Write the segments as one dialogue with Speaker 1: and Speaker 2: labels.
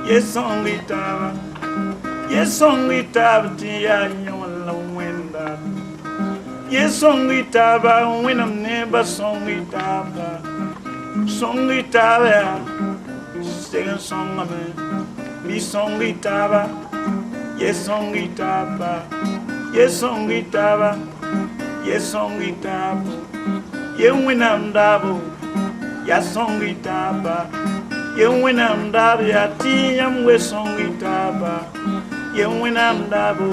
Speaker 1: Yesongitaba, Yesongitaba, Tia, Yon, Winda. Yesongitaba, when I'm never songitaba, songitaba, sing a song of it. Be songitaba, Yesongitaba, Yesongitaba, Yesongitaba, Yewinam Dabo, Yasongitaba. You win am dab ya tea am we song it aba. You win am dabu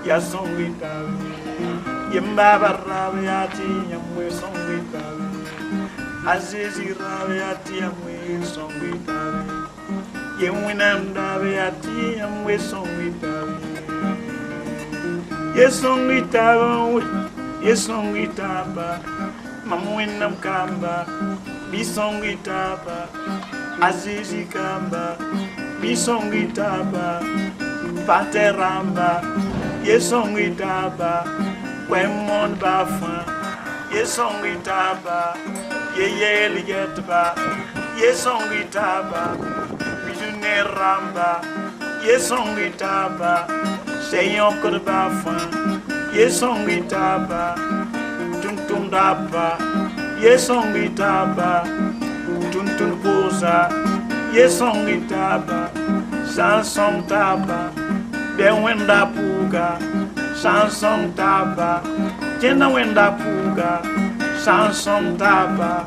Speaker 1: ya song it aba. Yembaba rab ya tea am we song it aba. Azizi rab ya tea am we song it aba. You win am dab ya tea am we song it aba. Yes song it aba. Yes song it aba. Mam win am kamba. Be song it aba. Azizi kamba, bisongitaba, pateramba, yesongitaba, wemon bafa, yesongitaba, yeyeligetba, yesongitaba, bijuneramba, yesongitaba, seyonkor bafa, yesongitaba, tuntundaba, yesongitaba. Tuntun posa, yesongitaba, sansong taba, bewenda puga, sansong taba, jena wenda puga, sansong taba,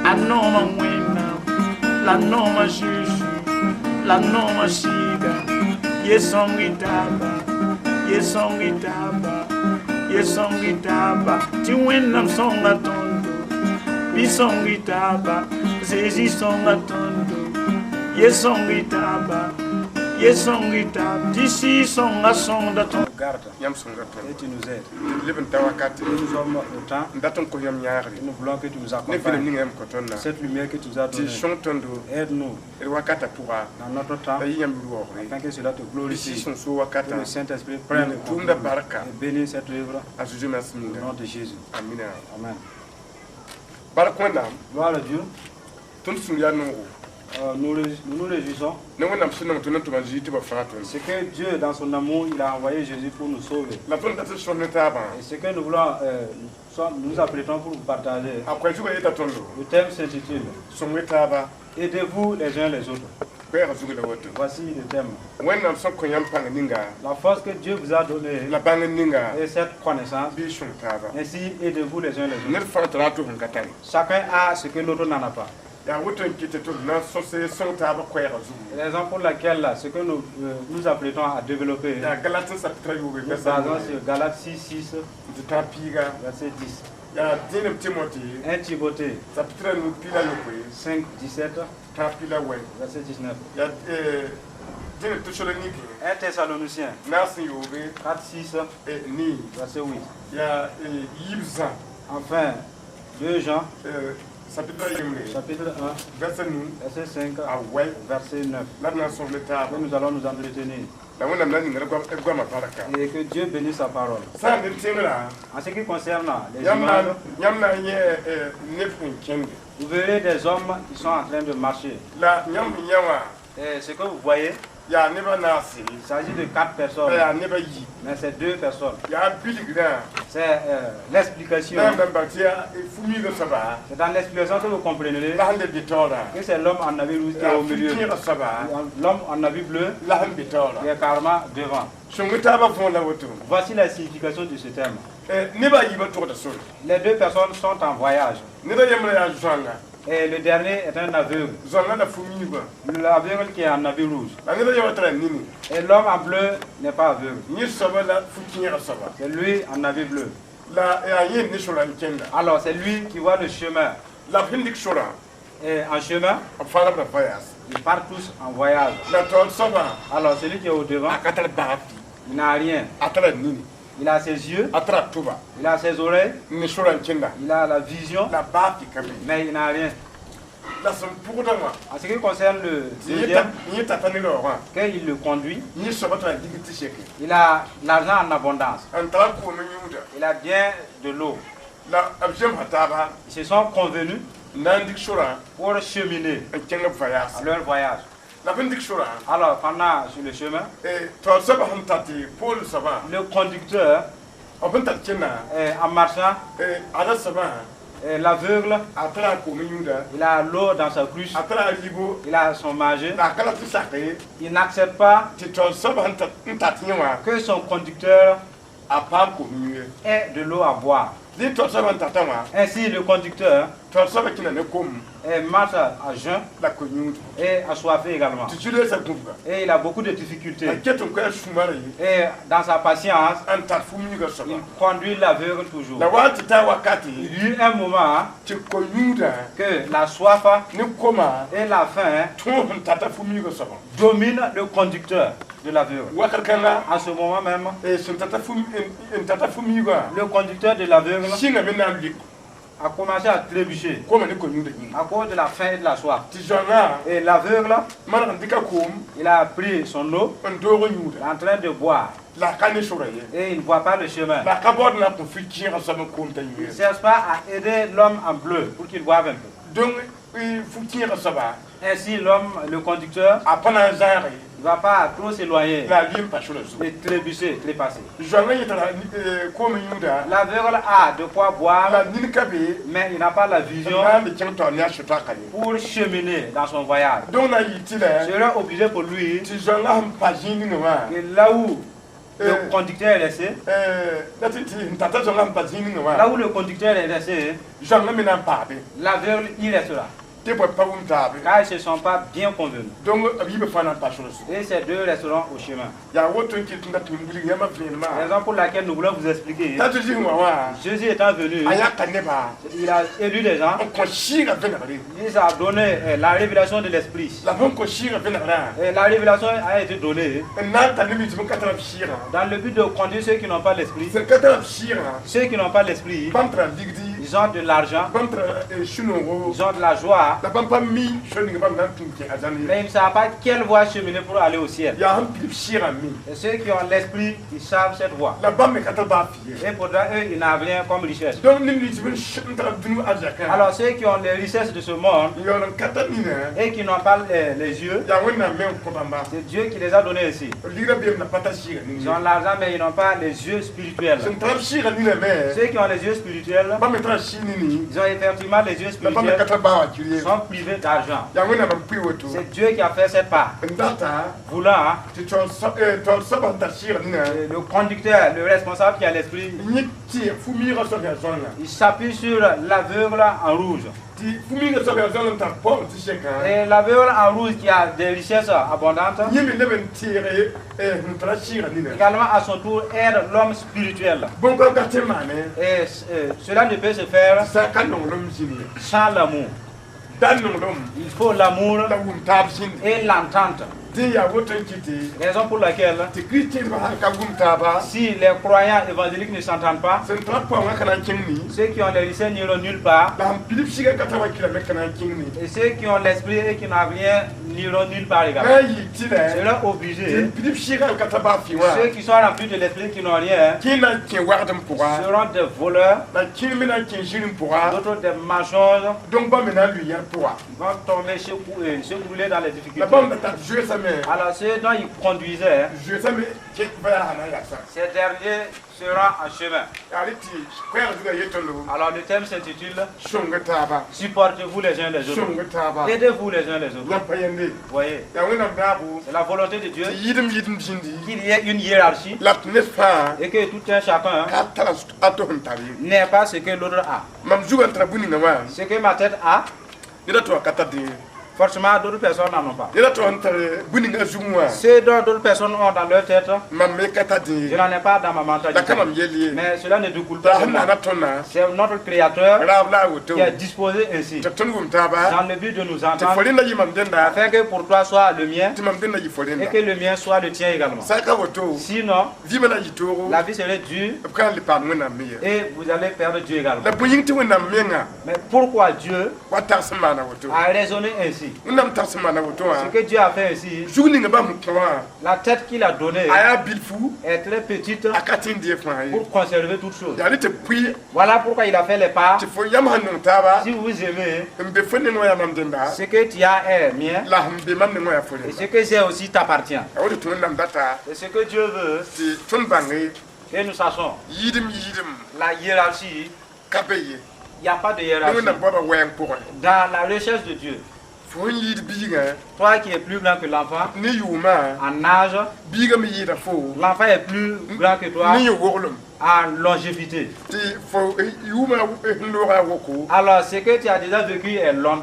Speaker 1: anoma wena, la noma shishi, la noma shiga, yesongitaba, yesongitaba, yesongitaba, tiwenam songa tondo, bisongitaba. Zezi songa tondo, yesongitaba, yesongitaba, d'ici songa songa tondo.
Speaker 2: Garde, yam songa tondo.
Speaker 3: Et tu nous aides.
Speaker 2: Leben tawakati.
Speaker 3: Nous sommes au temps.
Speaker 2: Ndaton ko yam ñaari.
Speaker 3: Nous voulons que tu nous
Speaker 2: Ne fele
Speaker 3: accompagnes.
Speaker 2: ni ngam ko tonna.
Speaker 3: Cette lumière que tu nous as
Speaker 2: Ti
Speaker 3: donnée,
Speaker 2: son tondo.
Speaker 3: aide-nous
Speaker 2: E wakata pourra.
Speaker 3: dans notre temps,
Speaker 2: Ba yam ruo.
Speaker 3: afin que cela te
Speaker 2: Ici
Speaker 3: glorifie.
Speaker 2: son so
Speaker 3: Que
Speaker 2: wakata.
Speaker 3: le Saint-Esprit prenne
Speaker 2: Tunda baraka.
Speaker 3: et bénisse cette œuvre
Speaker 2: Azuju mas
Speaker 3: au
Speaker 2: minga.
Speaker 3: nom de Jésus.
Speaker 2: Amina.
Speaker 3: Amen.
Speaker 2: Barakwenda.
Speaker 3: Gloire à Dieu.
Speaker 2: Ton sun ya no.
Speaker 3: Nous nous réjouissons.
Speaker 2: Ne wona msuna mtuna tumanji ti ba fato.
Speaker 3: C'est que Dieu, dans son amour, il a envoyé Jésus pour nous sauver.
Speaker 2: La ton ta son taba.
Speaker 3: Et ce que nous voulons, nous apprêtons pour vous partager.
Speaker 2: Après tu yeta tondo.
Speaker 3: Le thème s'intitule
Speaker 2: Son taba.
Speaker 3: Aidez-vous les uns les autres.
Speaker 2: Kwera zugu la woto.
Speaker 3: Voici le thème.
Speaker 2: Wena son ko yam pang ninga.
Speaker 3: La force que Dieu vous a donnée
Speaker 2: La bang ninga.
Speaker 3: et cette connaissance.
Speaker 2: Bi son taba.
Speaker 3: Ainsi, aidez-vous les uns les
Speaker 2: Ne
Speaker 3: autres.
Speaker 2: fa trato ngatan.
Speaker 3: Chacun a ce que l'autre n'en a pas.
Speaker 2: Ya woto nkite to na so se son taba kwera zugu.
Speaker 3: Raison pour laquelle ce que nous apprêtons à développer,
Speaker 2: Ya Galatin chapitre yo be
Speaker 3: nous basons sur Galates 6, 6,
Speaker 2: ta piga.
Speaker 3: verset 10.
Speaker 2: Ya dinem Timothy
Speaker 3: 1 Timothée
Speaker 2: chapitre no pila no kwe.
Speaker 3: 5, 17,
Speaker 2: Ta pila we.
Speaker 3: verset 19.
Speaker 2: Ya dinem Thessaloniki
Speaker 3: 1 Thessaloniciens
Speaker 2: nasi yo be
Speaker 3: 4, 6,
Speaker 2: ni
Speaker 3: verset 8.
Speaker 2: ya yibza
Speaker 3: Enfin, 2 Jean,
Speaker 2: chapitre yimle
Speaker 3: chapitre 1,
Speaker 2: verset nous
Speaker 3: verset 5,
Speaker 2: a we
Speaker 3: verset 9.
Speaker 2: la na son le taba.
Speaker 3: Que nous allons nous entretenir.
Speaker 2: La wona mna ngara gwa ma baraka.
Speaker 3: Et que Dieu bénisse sa parole.
Speaker 2: Sa ne timla
Speaker 3: En ce qui concerne les
Speaker 2: yamna
Speaker 3: images,
Speaker 2: yamna ye nefun kende.
Speaker 3: vous verrez des hommes qui sont en train de marcher.
Speaker 2: La nyam yawa
Speaker 3: Et ce que vous voyez,
Speaker 2: ya neba nasi.
Speaker 3: il s'agit de 4 personnes,
Speaker 2: Ya neba yi.
Speaker 3: mais c'est 2 personnes.
Speaker 2: Ya biligra.
Speaker 3: C'est l'explication.
Speaker 2: Na mbambatia fumi de saba.
Speaker 3: C'est dans l'explication que vous comprendrez
Speaker 2: La hande bitora.
Speaker 3: que c'est l'homme en habit rouge qui est
Speaker 2: Ya
Speaker 3: au milieu.
Speaker 2: fikira saba.
Speaker 3: L'homme en habit bleu
Speaker 2: La hande bitora.
Speaker 3: qui est carrément devant.
Speaker 2: Shungita ba fon la woto.
Speaker 3: Voici la signification de ce terme.
Speaker 2: Neba yi ba to da sol.
Speaker 3: Les 2 personnes sont en voyage.
Speaker 2: Neba yamra ya zwanga.
Speaker 3: Et le dernier est un aveugle.
Speaker 2: Zwanga da fumi ba.
Speaker 3: L'aveugle qui est en habit rouge.
Speaker 2: La neba yawa tra nini.
Speaker 3: Et l'homme en bleu n'est pas aveugle.
Speaker 2: Ni saba la fikira saba.
Speaker 3: C'est lui en habit bleu.
Speaker 2: La ya yin ni shola kenda.
Speaker 3: Alors c'est lui qui voit le chemin.
Speaker 2: La hindik shola.
Speaker 3: Et en chemin,
Speaker 2: Afara ba fayas.
Speaker 3: ils partent tous en voyage.
Speaker 2: La tol saba.
Speaker 3: Alors celui qui est au devant,
Speaker 2: Akatra baati.
Speaker 3: il n'a rien.
Speaker 2: Atra nini.
Speaker 3: Il a ses yeux,
Speaker 2: Atra tuba.
Speaker 3: il a ses oreilles,
Speaker 2: Ni shola kenda.
Speaker 3: il a la vision,
Speaker 2: La baati kabi.
Speaker 3: mais il n'a rien.
Speaker 2: La son pour dama.
Speaker 3: En ce qui concerne le deuxième,
Speaker 2: Ni tatani lo wa.
Speaker 3: quand il le conduit,
Speaker 2: Ni saba tra digiti sheke.
Speaker 3: il a l'argent en abondance.
Speaker 2: Antara ko me yuda.
Speaker 3: Il a bien de l'eau.
Speaker 2: La abjem hataba.
Speaker 3: Ils se sont convenus
Speaker 2: Nandik shola.
Speaker 3: pour cheminer
Speaker 2: Kenga fayas.
Speaker 3: à leur voyage.
Speaker 2: la bendik shura
Speaker 3: Alors, pendant sur le chemin,
Speaker 2: to saba han tati pol saba
Speaker 3: le conducteur,
Speaker 2: o ben tat kena
Speaker 3: en marchant,
Speaker 2: ada saba
Speaker 3: l'aveugle,
Speaker 2: atra ko minyuda
Speaker 3: il a l'eau dans sa cruche,
Speaker 2: atra libo
Speaker 3: il a son manger.
Speaker 2: la kala ti sakay
Speaker 3: Il n'accepte pas
Speaker 2: ti to saba han tati nwa
Speaker 3: que son conducteur
Speaker 2: a pam ko minyuda
Speaker 3: ait de l'eau à boire.
Speaker 2: di to saba han tata nwa
Speaker 3: Ainsi, le conducteur
Speaker 2: to saba kina ne kom
Speaker 3: marche à jeun
Speaker 2: la ko nyuda
Speaker 3: et assoiffé également.
Speaker 2: ti jule sa gubga
Speaker 3: Et il a beaucoup de difficultés.
Speaker 2: ketum ko shumari
Speaker 3: Et dans sa patience,
Speaker 2: an tat fu minyuga saba
Speaker 3: il conduit l'aveugle toujours.
Speaker 2: la wati ta wakati
Speaker 3: Il y eut un moment
Speaker 2: ti ko nyuda
Speaker 3: que la soif
Speaker 2: ni koma
Speaker 3: et la faim
Speaker 2: to han tata fu minyuga saba
Speaker 3: dominent le conducteur de l'aveugle.
Speaker 2: wakalkanga
Speaker 3: En ce moment même,
Speaker 2: sun tata fu minyuga
Speaker 3: le conducteur de l'aveugle
Speaker 2: singa mena lik
Speaker 3: a commencé à trébucher
Speaker 2: ko mani ko nyuda ni
Speaker 3: à cause de la faim et de la soif.
Speaker 2: ti jona
Speaker 3: Et l'aveugle,
Speaker 2: man dika kom
Speaker 3: il a pris son eau,
Speaker 2: on dogo
Speaker 3: il
Speaker 2: nyuda
Speaker 3: est en train de boire
Speaker 2: la kane shuraye
Speaker 3: et il ne voit pas le chemin.
Speaker 2: la kabod na ko fikira sama kom ta
Speaker 3: Il ne
Speaker 2: nyuda
Speaker 3: cherche pas à aider l'homme en bleu pour qu'il boive un peu.
Speaker 2: donc fikira saba
Speaker 3: Ainsi, l'homme, le conducteur,
Speaker 2: apana zare
Speaker 3: ne va pas trop s'éloigner
Speaker 2: la lim pa shura zu
Speaker 3: et trébucher, trépasser.
Speaker 2: jona yitara ko mi nyuda
Speaker 3: L'aveugle a de quoi boire,
Speaker 2: la nin kabe
Speaker 3: mais il n'a pas la vision
Speaker 2: na de kento nya shuta kane
Speaker 3: pour cheminer dans son voyage.
Speaker 2: donc na yitile
Speaker 3: Sera obligé pour lui
Speaker 2: ti jona ham pa jini no wa
Speaker 3: que là où le conducteur est resté,
Speaker 2: dati ti tata jona ham pa jini no
Speaker 3: là
Speaker 2: wa
Speaker 3: où le conducteur est resté,
Speaker 2: jona mena pa be
Speaker 3: l'aveugle y restera.
Speaker 2: te bo pa un tabe
Speaker 3: Car ils ne se sont pas bien convenus.
Speaker 2: donc abibe fana pa shura zu
Speaker 3: Et ces deux resteront au chemin.
Speaker 2: ya woto ki tunda tumbuli yama vema
Speaker 3: Raison pour laquelle nous voulons vous expliquer.
Speaker 2: tatu ji wa
Speaker 3: Jésus étant venu,
Speaker 2: aya kaneba
Speaker 3: il a élu des gens,
Speaker 2: on ko shira venare
Speaker 3: il a donné la révélation de l'esprit.
Speaker 2: la bon ko shira venare
Speaker 3: Et la révélation a été donnée
Speaker 2: na ta ni mi katara shira
Speaker 3: dans le but de conduire ceux qui n'ont pas l'esprit.
Speaker 2: c'est katara shira
Speaker 3: Ceux qui n'ont pas l'esprit,
Speaker 2: bantra digdi
Speaker 3: ils ont de l'argent,
Speaker 2: bantra shunoro
Speaker 3: ils ont de la joie,
Speaker 2: la pampa mi shoni bam nan tunke azani
Speaker 3: mais ils ne savent pas quelle voie cheminer pour aller au ciel.
Speaker 2: ya han pilip shira mi
Speaker 3: Et ceux qui ont l'esprit, ils savent cette voie.
Speaker 2: la bam me katara ba fiye
Speaker 3: Et pourtant, eux, ils n'ont rien comme richesse.
Speaker 2: donc ni mi jibin shintara dunu azaka
Speaker 3: Alors, ceux qui ont les richesses de ce monde
Speaker 2: yoran katanina
Speaker 3: et qui n'ont pas les yeux,
Speaker 2: ya wona men ko bamba
Speaker 3: c'est Dieu qui les a donnés ici.
Speaker 2: lira be na pata shira ni
Speaker 3: Ils ont l'argent, mais ils n'ont pas les yeux spirituels.
Speaker 2: shintara shira ni na me
Speaker 3: Ceux qui ont les yeux spirituels,
Speaker 2: bam me tra shini ni
Speaker 3: ils ont effectivement les yeux
Speaker 2: la bam me
Speaker 3: spirituels,
Speaker 2: katara ba wa kiriye
Speaker 3: sont privés d'argent.
Speaker 2: ya wona man pi woto
Speaker 3: C'est Dieu qui a fait cette part.
Speaker 2: ndata
Speaker 3: Voulant,
Speaker 2: ti tol saba ta shira ni na
Speaker 3: le conducteur, le responsable qui a l'esprit,
Speaker 2: ni ti fumira so ga zona
Speaker 3: il s'appuie sur l'aveugle en rouge.
Speaker 2: ti fumira so ga zona ta pom ti sheka
Speaker 3: Et l'aveugle en rouge qui a des richesses abondantes,
Speaker 2: yimi leben tire ntra shira ni na
Speaker 3: également à son tour aide l'homme spirituel.
Speaker 2: bon ko ka te mane
Speaker 3: Et cela ne peut se faire
Speaker 2: sa kan no lom jini
Speaker 3: sans l'amour.
Speaker 2: dan no lom
Speaker 3: Il faut l'amour
Speaker 2: la wum tab sin
Speaker 3: et l'entente.
Speaker 2: ti ya woto kiti
Speaker 3: Raison pour laquelle,
Speaker 2: ti kristi ba ka wum taba
Speaker 3: si les croyants évangéliques ne s'entendent pas,
Speaker 2: sen tra po nga kana kingni
Speaker 3: ceux qui ont les richesses n'iront nulle part,
Speaker 2: la pilip shiga ka tawa kila me kana kingni
Speaker 3: et ceux qui ont l'esprit et qui n'ont rien n'iront nulle part également.
Speaker 2: na yi ti le
Speaker 3: Cela
Speaker 2: ti
Speaker 3: obligé.
Speaker 2: pilip shiga ka taba fi wa
Speaker 3: Ceux qui sont remplis de l'esprit qui n'ont rien
Speaker 2: kina ki wardam pourra
Speaker 3: seront des voleurs,
Speaker 2: la kimi na ki jirin pourra
Speaker 3: d'autres des mangeurs,
Speaker 2: donc ba me na lui ya pourra
Speaker 3: vont tomber se brûler dans les
Speaker 2: la
Speaker 3: difficultés.
Speaker 2: bam da ta jouer sa me
Speaker 3: Alors ceux dont ils conduisaient,
Speaker 2: jouer sa me ki ba na ya sa
Speaker 3: ces derniers seront en chemin.
Speaker 2: ali ti ko ya juga yetolo
Speaker 3: Alors le thème s'intitule
Speaker 2: shonga taba
Speaker 3: Supportez-vous les uns les autres.
Speaker 2: shonga taba
Speaker 3: Aidez-vous les uns les autres.
Speaker 2: la payende
Speaker 3: Vous voyez,
Speaker 2: ya wona dabu
Speaker 3: c'est la volonté de Dieu
Speaker 2: ti yidim jindi
Speaker 3: qu'il y ait une hiérarchie
Speaker 2: la n'est pas
Speaker 3: et que tout un chacun
Speaker 2: ka tala ato ntari
Speaker 3: n'ait pas ce que l'autre a.
Speaker 2: mam juga trabuni na wa
Speaker 3: Ce que ma tête a,
Speaker 2: ira to kata de
Speaker 3: forcément d'autres personnes n'en ont pas.
Speaker 2: ira to ntare buni nga zumwa
Speaker 3: Ce dont d'autres personnes ont dans leur tête,
Speaker 2: mam me kata
Speaker 3: je
Speaker 2: de
Speaker 3: n'en ai pas dans ma
Speaker 2: da
Speaker 3: mentalité.
Speaker 2: kama yeli
Speaker 3: Mais cela ne découle
Speaker 2: da
Speaker 3: pas de
Speaker 2: hanna
Speaker 3: moi.
Speaker 2: na tona
Speaker 3: C'est notre Créateur
Speaker 2: ra la woto
Speaker 3: qui a disposé ainsi,
Speaker 2: ta tonu mtaba
Speaker 3: dans le but de nous
Speaker 2: ti
Speaker 3: entendre,
Speaker 2: folina yi mam denda
Speaker 3: afin que pour toi soit le mien
Speaker 2: ti mam denda yi
Speaker 3: et
Speaker 2: folina
Speaker 3: que le mien soit le tien également.
Speaker 2: saka woto
Speaker 3: Sinon,
Speaker 2: vima na yitoro
Speaker 3: la vie serait dure
Speaker 2: ka li pa mwena miya
Speaker 3: et vous allez perdre Dieu également.
Speaker 2: la buyin ti wona menga
Speaker 3: Mais pourquoi Dieu
Speaker 2: wata sama na woto
Speaker 3: a raisonné ainsi? aussi.
Speaker 2: Wẽnnaam tag sẽn maana woto wã
Speaker 3: Ce que Dieu a fait ici,
Speaker 2: zug ning bãmb n kõ wã
Speaker 3: la tête qu'il a donnée
Speaker 2: a yaa bilfu
Speaker 3: est très petite
Speaker 2: a ka tẽ n dee fãa ye
Speaker 3: pour conserver toutes choses.
Speaker 2: yaa ne tɩ pʋɩ
Speaker 3: Voilà pourquoi il a fait les pas.
Speaker 2: tɩ fo yam sẽn nong taaba
Speaker 3: Si vous aimez,
Speaker 2: n be fo ning wã yaa mam dẽnda
Speaker 3: ce que tu as est mien
Speaker 2: la sẽn be mam ning wã yaa fo
Speaker 3: et
Speaker 2: rẽnda
Speaker 3: ce que j'ai aussi t'appartient.
Speaker 2: a woto tɩ wẽnnaam data
Speaker 3: Et ce que Dieu veut,
Speaker 2: tɩ tõnd bãnge
Speaker 3: que nous sachions.
Speaker 2: yɩɩdem
Speaker 3: La hiérarchie,
Speaker 2: ka be ye
Speaker 3: il n'y a pas de
Speaker 2: ne
Speaker 3: hiérarchie.
Speaker 2: wẽnnaam baoaba wɛɛng pʋgẽ
Speaker 3: Dans la recherche de Dieu,
Speaker 2: fo n yɩɩd biigã
Speaker 3: toi qui es plus grand que l'enfant,
Speaker 2: ne yʋʋmã
Speaker 3: en âge,
Speaker 2: biigã me yɩɩda fo
Speaker 3: l'enfant est plus grand que toi
Speaker 2: ne yẽ woglem
Speaker 3: en longévité.
Speaker 2: tɩ fo yʋʋmã sẽn loogã woko
Speaker 3: Alors, ce que tu as déjà vécu est long,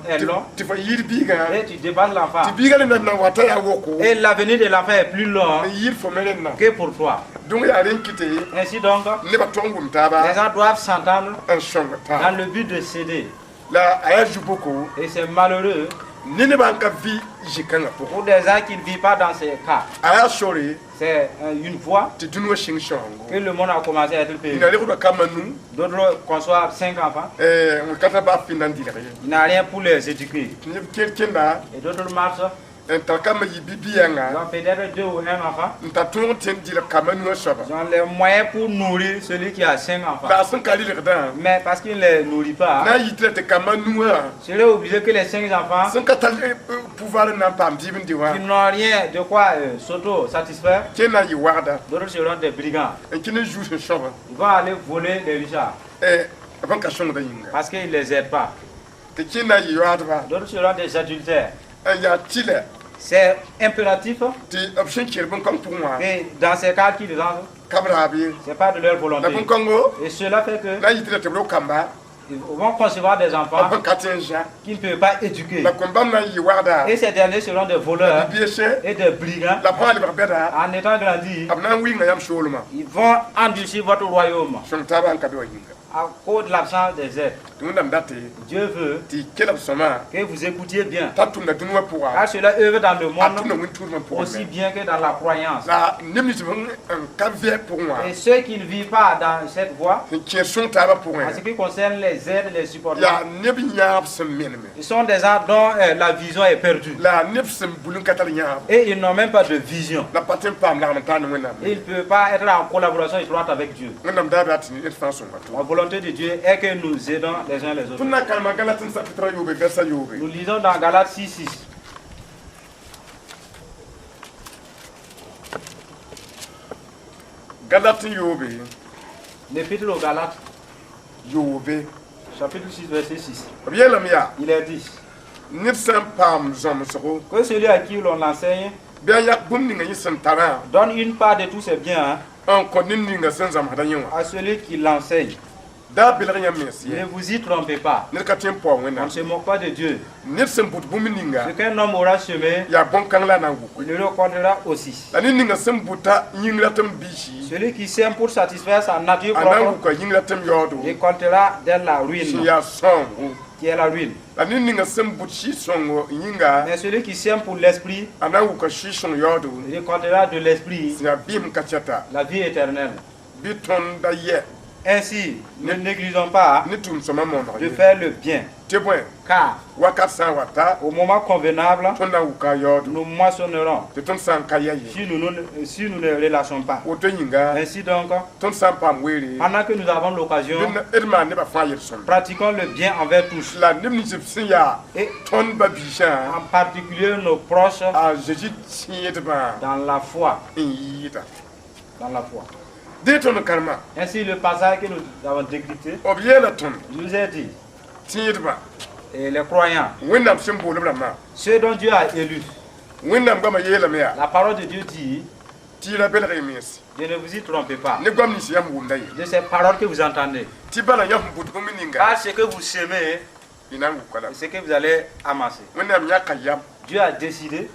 Speaker 2: tɩ fo yɩɩd biigã
Speaker 3: et tu dépasses l'enfant.
Speaker 2: tɩ biigã rẽnda na wata yaa woko
Speaker 3: Et l'avenir de l'enfant est plus long
Speaker 2: n yɩɩd fo me rẽnna
Speaker 3: que pour toi.
Speaker 2: donc yaa rẽn kɩte
Speaker 3: Ainsi donc,
Speaker 2: nebã tog n wʋm taaba
Speaker 3: les gens doivent s'entendre
Speaker 2: n sõng
Speaker 3: dans
Speaker 2: taab
Speaker 3: le but de s'aider.
Speaker 2: la a yaa zu-boko
Speaker 3: Et c'est malheureux
Speaker 2: ne nebã n ka vɩ zĩ-kãngã pʋgẽ
Speaker 3: pour des gens qui ne vivent pas dans ces cas.
Speaker 2: a yaa sore
Speaker 3: C'est une voie
Speaker 2: tɩ dũni wã sɩng sõngo
Speaker 3: que le monde a commencé à être payé.
Speaker 2: ina regdã kambã nu
Speaker 3: D'autres conçoivent 5 enfants.
Speaker 2: n ka ta baa fɩnda n dɩlg ye
Speaker 3: Il n'a rien pour les éduquer.
Speaker 2: tɩ neb kẽnda
Speaker 3: Et d'autres marchent.
Speaker 2: n tar kambã yɩ
Speaker 3: Ils
Speaker 2: bi-yãngã
Speaker 3: ont peut-être 2 ou 1 enfant.
Speaker 2: n tar tõog tẽn dɩlg kambã nu wã soaba
Speaker 3: Ils ont les moyens pour nourrir celui qui a 5 enfants.
Speaker 2: la a sẽn ka rɩlgdã
Speaker 3: Mais parce qu'il ne les nourrit pas,
Speaker 2: na n yɩtɩra tɩ kambã nu wã
Speaker 3: il serait obligé que les 5 enfants
Speaker 2: sẽn ka tar pouvoir n na n paam dɩɩb n dɩ wã
Speaker 3: qui n'ont rien de quoi s'auto-satisfaire,
Speaker 2: kẽ na n yɩ wagda
Speaker 3: d'autres seront des brigands.
Speaker 2: n kẽ ne zu sẽn sõba
Speaker 3: Ils vont aller voler les richards
Speaker 2: b n ka sõngda yĩnga
Speaker 3: parce qu'ils ne les aident pas.
Speaker 2: tɩ kẽ na n yɩ yoadba
Speaker 3: D'autres seront des adultères.
Speaker 2: n yaa tɩlɛ
Speaker 3: C'est impératif
Speaker 2: tɩ b sẽn kẽer bõn-kãng pʋgẽ wã
Speaker 3: que dans ces cas qu'ils entrent,
Speaker 2: ka b raab ye
Speaker 3: ce n'est pas de leur
Speaker 2: la
Speaker 3: volonté.
Speaker 2: bõn-kãngo
Speaker 3: Et cela fait que
Speaker 2: na n yɩtɩra tɩ b ro kamba
Speaker 3: ils vont concevoir des
Speaker 2: b
Speaker 3: enfants
Speaker 2: n ka tẽ n zã
Speaker 3: qui ne peuvent pas éduquer.
Speaker 2: la kõn bãmb na n yɩ wagda
Speaker 3: Et ces derniers seront des voleurs
Speaker 2: bibiese
Speaker 3: et des brigands.
Speaker 2: la b sã n lebg bɛda
Speaker 3: En étant grandis,
Speaker 2: b na n wɩnga yam soolmã
Speaker 3: ils vont endurcir votre royaume
Speaker 2: sõng taabã n ka be wa yĩnga
Speaker 3: à cause de l'absence des aides.
Speaker 2: tɩ wẽnnaam date
Speaker 3: Dieu veut
Speaker 2: tɩ y kelb sõma
Speaker 3: que vous écoutiez bien.
Speaker 2: t'a tʋmda dũni wã pʋga
Speaker 3: Car cela œuvre dans le
Speaker 2: a
Speaker 3: monde
Speaker 2: tʋmda wẽn-tʋʋdmã
Speaker 3: aussi
Speaker 2: pʋgẽ
Speaker 3: bien que dans la croyance.
Speaker 2: la neb nins n ka vɛ pʋgẽ wã
Speaker 3: Et ceux qui ne vivent pas dans cette voie,
Speaker 2: sẽn kẽer sõng taabã
Speaker 3: en ce
Speaker 2: pʋgẽ
Speaker 3: qui concerne les aides, les supports,
Speaker 2: yaa neb yãab sẽn meneme
Speaker 3: ils sont des gens dont la vision est perdue.
Speaker 2: la neb sẽn bul n ka tar yãab
Speaker 3: Et ils n'ont même pas de vision.
Speaker 2: la pa tẽ n paam lagm n taan wẽnnaam
Speaker 3: Et ils ne peuvent pas être en collaboration étroite avec Dieu.
Speaker 2: wẽnnaam daada tɩ ned fãa sõnga
Speaker 3: La volonté de Dieu est que nous aidons les uns les autres.
Speaker 2: tõnd na n kalma galat n sapɩtra yoobe vɛrsa yoobe
Speaker 3: Nous lisons dans Galates 6:6.
Speaker 2: galat n yoobe
Speaker 3: L'épître aux Galates,
Speaker 2: yoobe
Speaker 3: chapitre 6, verset 6.
Speaker 2: b yeelame yaa
Speaker 3: Il est dit
Speaker 2: ned sã n paam zõmsgo
Speaker 3: que celui à qui l'on enseigne
Speaker 2: bɩ a yak bũmb ninga yẽ sẽn tarã
Speaker 3: donne une part de tous ses biens
Speaker 2: n kõ ned ninga sẽn zãmsda yẽ wã
Speaker 3: à celui qui l'enseigne.
Speaker 2: daa belg yãmb mens
Speaker 3: Ne
Speaker 2: ye
Speaker 3: vous y trompez pas.
Speaker 2: ned ka tõe n paoog
Speaker 3: On
Speaker 2: wẽnnaam
Speaker 3: ne se moque pas de Dieu.
Speaker 2: ned sẽn bʋd bũmb ninga
Speaker 3: Ce qu'un homme aura semé,
Speaker 2: yaa bõn-kãng la a na n wʋk
Speaker 3: il le récoltera aussi.
Speaker 2: la ned ninga sẽn bʋta yĩngra tɩ m biisi
Speaker 3: Celui qui sème pour satisfaire sa nature
Speaker 2: a na n
Speaker 3: propre
Speaker 2: wʋka yĩngra tɩ m yaoodo
Speaker 3: récoltera de la
Speaker 2: sẽn
Speaker 3: ruine,
Speaker 2: yaa sõngo
Speaker 3: qui est la ruine.
Speaker 2: la ned ninga sẽn bʋd sɩ-sõngo yĩnga
Speaker 3: Mais celui qui sème pour l'esprit
Speaker 2: a na n wʋka sɩ-sõng yaoodo
Speaker 3: récoltera de l'esprit
Speaker 2: sẽn yaa bɩɩm ka kɛta
Speaker 3: la vie éternelle.
Speaker 2: bɩ tõnd da yɛ
Speaker 3: Ainsi, ne négligeons pas
Speaker 2: ne tʋʋm sõma moondg
Speaker 3: de
Speaker 2: ye
Speaker 3: faire le bien,
Speaker 2: tɩ bõe
Speaker 3: car
Speaker 2: wakat sã n wa ta
Speaker 3: au moment convenable,
Speaker 2: tõnd na n wʋka a yaoodo
Speaker 3: nous moissonnerons
Speaker 2: tɩ tõnd sã n ka yɛ ye
Speaker 3: si nous ne relâchons pas.
Speaker 2: woto yĩnga
Speaker 3: Ainsi donc,
Speaker 2: tõnd sã n paam weere
Speaker 3: pendant que nous avons l'occasion,
Speaker 2: d maan nebã fãa yel-sõmda
Speaker 3: pratiquons le bien envers tous,
Speaker 2: la neb nins b sẽn yaa
Speaker 3: et
Speaker 2: tõnd ba-biisã
Speaker 3: en particulier nos proches
Speaker 2: a zeezi tẽedbã
Speaker 3: dans la foi.
Speaker 2: n yɩɩda
Speaker 3: Dans la foi.
Speaker 2: dee tõnd karema
Speaker 3: Ainsi, le passage que nous avons décrypté,
Speaker 2: b yeela tõnd
Speaker 3: je vous ai dit,
Speaker 2: tẽedbã
Speaker 3: et les croyants,
Speaker 2: wẽnnaam sẽn boolb rãmbã
Speaker 3: ceux dont Dieu a élus,
Speaker 2: wẽnnaam goamã yeelame yaa
Speaker 3: la parole de Dieu dit,
Speaker 2: tɩ yɩra belg y mens
Speaker 3: je ne vous y trompez pas,
Speaker 2: ne goam nins yãmb wʋmda ye
Speaker 3: de ces paroles que vous entendez.
Speaker 2: tɩ bala yãmb sẽn bʋd bũmb ninga
Speaker 3: Car ce que vous semez,
Speaker 2: y na n wʋka la
Speaker 3: c'est ce que vous allez amasser.
Speaker 2: wẽnnaam yãka yam
Speaker 3: Dieu a décidé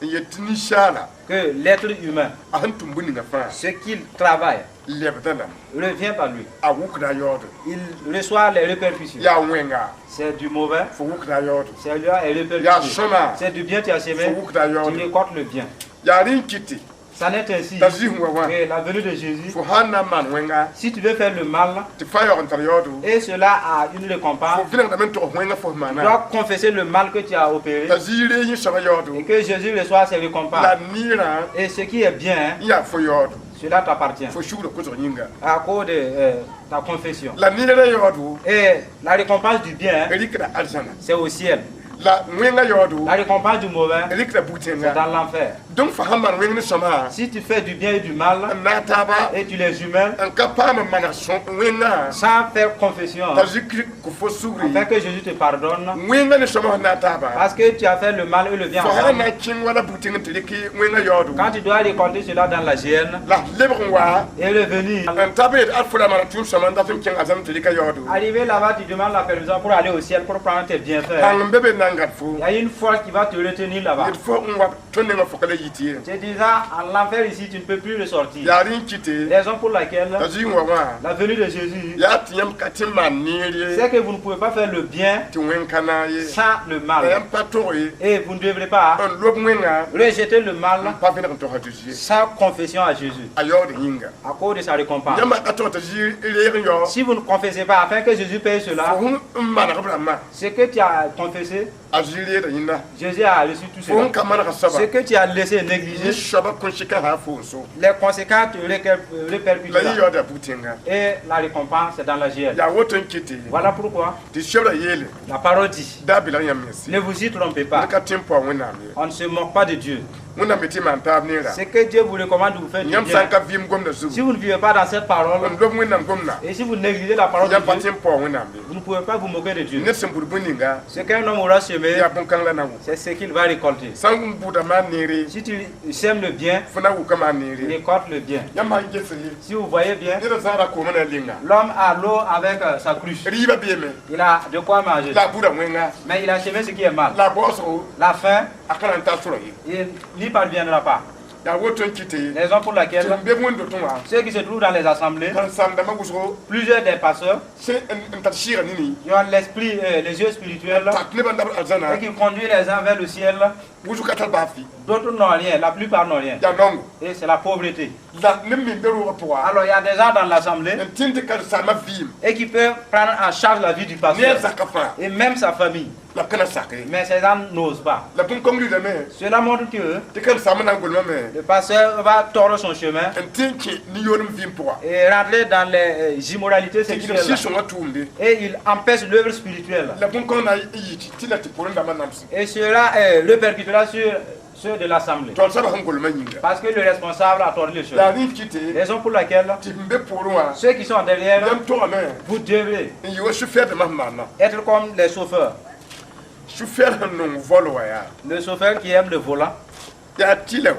Speaker 2: n yet tɩ ninsaala
Speaker 3: que l'être humain,
Speaker 2: a sẽn tʋm bũ ninga fãa
Speaker 3: ce qu'il travaille,
Speaker 2: lebda la
Speaker 3: revient par lui.
Speaker 2: a wʋkda a yaoodo
Speaker 3: Il reçoit les répercussions.
Speaker 2: yaa wẽnga
Speaker 3: C'est du mauvais,
Speaker 2: fo wʋkda a yaoodo
Speaker 3: c'est lui les
Speaker 2: yaa
Speaker 3: répercussions.
Speaker 2: sõma
Speaker 3: C'est du bien tu as
Speaker 2: fo
Speaker 3: semé,
Speaker 2: wʋkda a
Speaker 3: tu
Speaker 2: yaoodo
Speaker 3: récoltes le bien.
Speaker 2: yaa rẽ n kɩtɩ
Speaker 3: Ça n'est ainsi.
Speaker 2: ta zi wa wa
Speaker 3: Et la venue de Jésus,
Speaker 2: fo hanna man wenga
Speaker 3: si tu veux faire le mal,
Speaker 2: ti fayo on tar yodu
Speaker 3: et cela a une récompense,
Speaker 2: fo vina da men to wenga fo
Speaker 3: tu
Speaker 2: mana
Speaker 3: dois confesser le mal que tu as opéré
Speaker 2: ta zi re yin sama
Speaker 3: et
Speaker 2: yodu
Speaker 3: que Jésus reçoit ses récompenses.
Speaker 2: la nira
Speaker 3: Et ce qui est bien,
Speaker 2: ya fo yodu
Speaker 3: cela t'appartient
Speaker 2: fo shuru ko zo yinga
Speaker 3: à cause de ta confession.
Speaker 2: la nira yodu
Speaker 3: Et la récompense du bien,
Speaker 2: erikra aljana
Speaker 3: c'est au ciel.
Speaker 2: la wenga yodu
Speaker 3: La récompense du mauvais,
Speaker 2: erikra
Speaker 3: c'est
Speaker 2: butenga
Speaker 3: dans l'enfer.
Speaker 2: donc fa hamman wenga sama
Speaker 3: Si tu fais du bien et du mal,
Speaker 2: na taba
Speaker 3: et tu les humailes,
Speaker 2: en kapama mana son wenga
Speaker 3: sans faire confession,
Speaker 2: ta zikri ko fo sugri
Speaker 3: afin que Jésus te pardonne,
Speaker 2: wenga ne sama na taba
Speaker 3: parce que tu as fait le mal et le bien
Speaker 2: fo
Speaker 3: ensemble.
Speaker 2: hana king wala butenga tiliki wenga yodu
Speaker 3: Quand tu dois récolter cela dans la géhenne,
Speaker 2: la lebron wa
Speaker 3: et le venir,
Speaker 2: en tabe alfula mana tum sama da tum king azam tilika yodu
Speaker 3: arrivé là-bas, tu demandes la permission pour aller au ciel, pour prendre tes bienfaits.
Speaker 2: hang bebe nangat fo
Speaker 3: Il y a une force qui va te retenir là-bas.
Speaker 2: il faut on wa tonne nga fokale yitie
Speaker 3: Tu disant, en l'enfer ici, tu ne peux plus ressortir.
Speaker 2: yarin kite
Speaker 3: Raison pour laquelle
Speaker 2: ta zi wa wa
Speaker 3: la venue de Jésus,
Speaker 2: ya tiyam katima niri
Speaker 3: c'est que vous ne pouvez pas faire le bien
Speaker 2: ti wenkana ye
Speaker 3: sans le mal.
Speaker 2: yam patori
Speaker 3: Et vous ne devrez pas
Speaker 2: on lob mwenga
Speaker 3: rejeter le mal
Speaker 2: pa vina kan to hatuji
Speaker 3: sans confession à Jésus,
Speaker 2: ayodu yinga
Speaker 3: à cause de sa récompense.
Speaker 2: yama ato ta zi ile yo
Speaker 3: Si vous ne confessez pas afin que Jésus paye cela,
Speaker 2: fo mana kabra ma
Speaker 3: ce que tu as confessé,
Speaker 2: azili da yinda
Speaker 3: Jésus a reçu tout
Speaker 2: fo
Speaker 3: cela.
Speaker 2: kamana ka saba
Speaker 3: Ce que tu as laissé
Speaker 2: ni
Speaker 3: négliger,
Speaker 2: shaba kun shika ha fo so
Speaker 3: les conséquences te
Speaker 2: la
Speaker 3: répercuteront.
Speaker 2: yo da butenga
Speaker 3: Et la récompense est dans la GL.
Speaker 2: ya woton kite
Speaker 3: Voilà pourquoi
Speaker 2: ti shebra yele
Speaker 3: la parole dit,
Speaker 2: da bila yam mesi
Speaker 3: ne vous y trompez pas.
Speaker 2: ka tempo wona me
Speaker 3: On ne se moque pas de Dieu.
Speaker 2: muna meti man tab nira
Speaker 3: C'est que Dieu vous recommande de vous faire du
Speaker 2: yam
Speaker 3: bien.
Speaker 2: sanka vim gomna zu
Speaker 3: Si vous ne vivez pas dans cette parole,
Speaker 2: on lob wona gomna
Speaker 3: et si vous négligez la parole de
Speaker 2: yam pa
Speaker 3: Dieu,
Speaker 2: tempo wona me
Speaker 3: vous ne pouvez pas vous moquer de Dieu.
Speaker 2: ne sem burbuninga
Speaker 3: Ce qu'un homme aura semé,
Speaker 2: ya bon kan la na wu
Speaker 3: c'est ce qu'il va récolter.
Speaker 2: sangum buda ma niri
Speaker 3: Si tu sèmes le bien,
Speaker 2: funa wu kama
Speaker 3: tu
Speaker 2: niri
Speaker 3: récoltes le bien.
Speaker 2: yam ma gese
Speaker 3: Si vous voyez bien,
Speaker 2: ni da zara ko mana linga
Speaker 3: l'homme a l'eau avec sa cruche.
Speaker 2: riba bieme
Speaker 3: Il a de quoi manger.
Speaker 2: la buda mwenga
Speaker 3: Mais il a semé ce qui est mal.
Speaker 2: la boso
Speaker 3: La faim,
Speaker 2: akala ta suro yi
Speaker 3: il n'y parviendra pas.
Speaker 2: ya woton kite
Speaker 3: Raison pour laquelle
Speaker 2: be mon do tonwa
Speaker 3: ceux qui se trouvent dans les assemblées,
Speaker 2: kan sam da magusro
Speaker 3: plusieurs des pasteurs
Speaker 2: c'est en ta shira nini
Speaker 3: qui ont l'esprit, les yeux spirituels,
Speaker 2: ta ne ban da azana
Speaker 3: et qui conduisent les uns vers le ciel,
Speaker 2: wuju katal bafi
Speaker 3: d'autres n'ont rien, la plupart n'ont rien.
Speaker 2: ya nongo
Speaker 3: Et c'est la pauvreté.
Speaker 2: la nemi beru poa
Speaker 3: Alors il y a des gens dans l'assemblée
Speaker 2: en tinte kal sama vim
Speaker 3: et qui peuvent prendre en charge la vie du
Speaker 2: ne
Speaker 3: pasteur
Speaker 2: zakafa
Speaker 3: et même sa famille.
Speaker 2: la kana sakay
Speaker 3: Mais ces gens n'osent pas.
Speaker 2: la pun kongri da me
Speaker 3: Cela montre que
Speaker 2: te kan sama na gulma me
Speaker 3: le pasteur va tordre son chemin
Speaker 2: en tinki ni yonum vim poa
Speaker 3: et rentrer dans les immoralités
Speaker 2: te kina
Speaker 3: sexuelles.
Speaker 2: shi shonga tumde
Speaker 3: Et il empêche l'œuvre spirituelle.
Speaker 2: la pun kong na yiti tila ti poron da manamsi
Speaker 3: Et cela répercutera sur ceux de l'assemblée.
Speaker 2: to saba han gulma nyinga
Speaker 3: Parce que le responsable a tordu les choses.
Speaker 2: la rin kite
Speaker 3: Raison pour laquelle
Speaker 2: ti mbe poronwa
Speaker 3: ceux qui sont derrière,
Speaker 2: yam to me
Speaker 3: vous devez
Speaker 2: yo chauffeur de mamana
Speaker 3: être comme les chauffeurs.
Speaker 2: chauffeur non volo ya
Speaker 3: Le chauffeur qui aime le volant,
Speaker 2: ya tilewa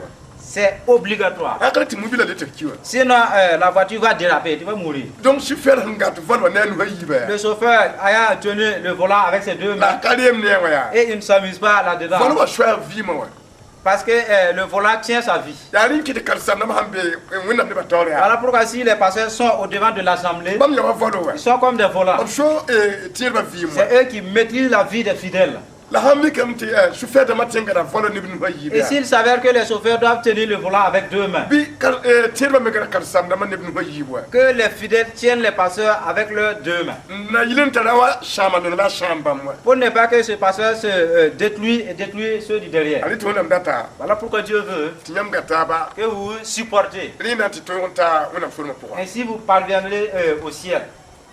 Speaker 3: c'est obligatoire.
Speaker 2: akala ti mobile de tekiwa
Speaker 3: Sinon, la voiture va déraper, tu vas mourir.
Speaker 2: donc chauffeur ngat volo na nu hayiba
Speaker 3: Le chauffeur ayant tenu le volant avec ses deux
Speaker 2: la
Speaker 3: mains
Speaker 2: kaliem ne wa ya
Speaker 3: et il ne s'amuse pas là-dedans.
Speaker 2: volo wa choix vie mo
Speaker 3: Parce que le volant tient sa vie.
Speaker 2: ya rin kite kal sam na hambe wona ne batore ya
Speaker 3: Voilà pourquoi si les pasteurs sont au devant de l'assemblée,
Speaker 2: bam ya wa volo wa
Speaker 3: ils sont comme des volants.
Speaker 2: on show tirba vie mo
Speaker 3: C'est eux qui maîtrisent la vie des fidèles.
Speaker 2: la hammi kam ti chauffeur de matenga da volo ne bin hayiba
Speaker 3: Et s'il s'avère que les chauffeurs doivent tenir le volant avec deux mains,
Speaker 2: bi kal tirba me kal sam na man ne bin hayiba
Speaker 3: que les fidèles tiennent les pasteurs avec leurs deux mains.
Speaker 2: na yilen tarawa shama no la shamba mo
Speaker 3: Pour ne pas que ce pasteur se détruise et détruise ceux du derrière.
Speaker 2: ali to nam data
Speaker 3: Voilà pourquoi Dieu veut
Speaker 2: ti nyam gata ba
Speaker 3: que vous supportez.
Speaker 2: rina ti to onta wona forma pour
Speaker 3: Ainsi vous parviendrez au ciel.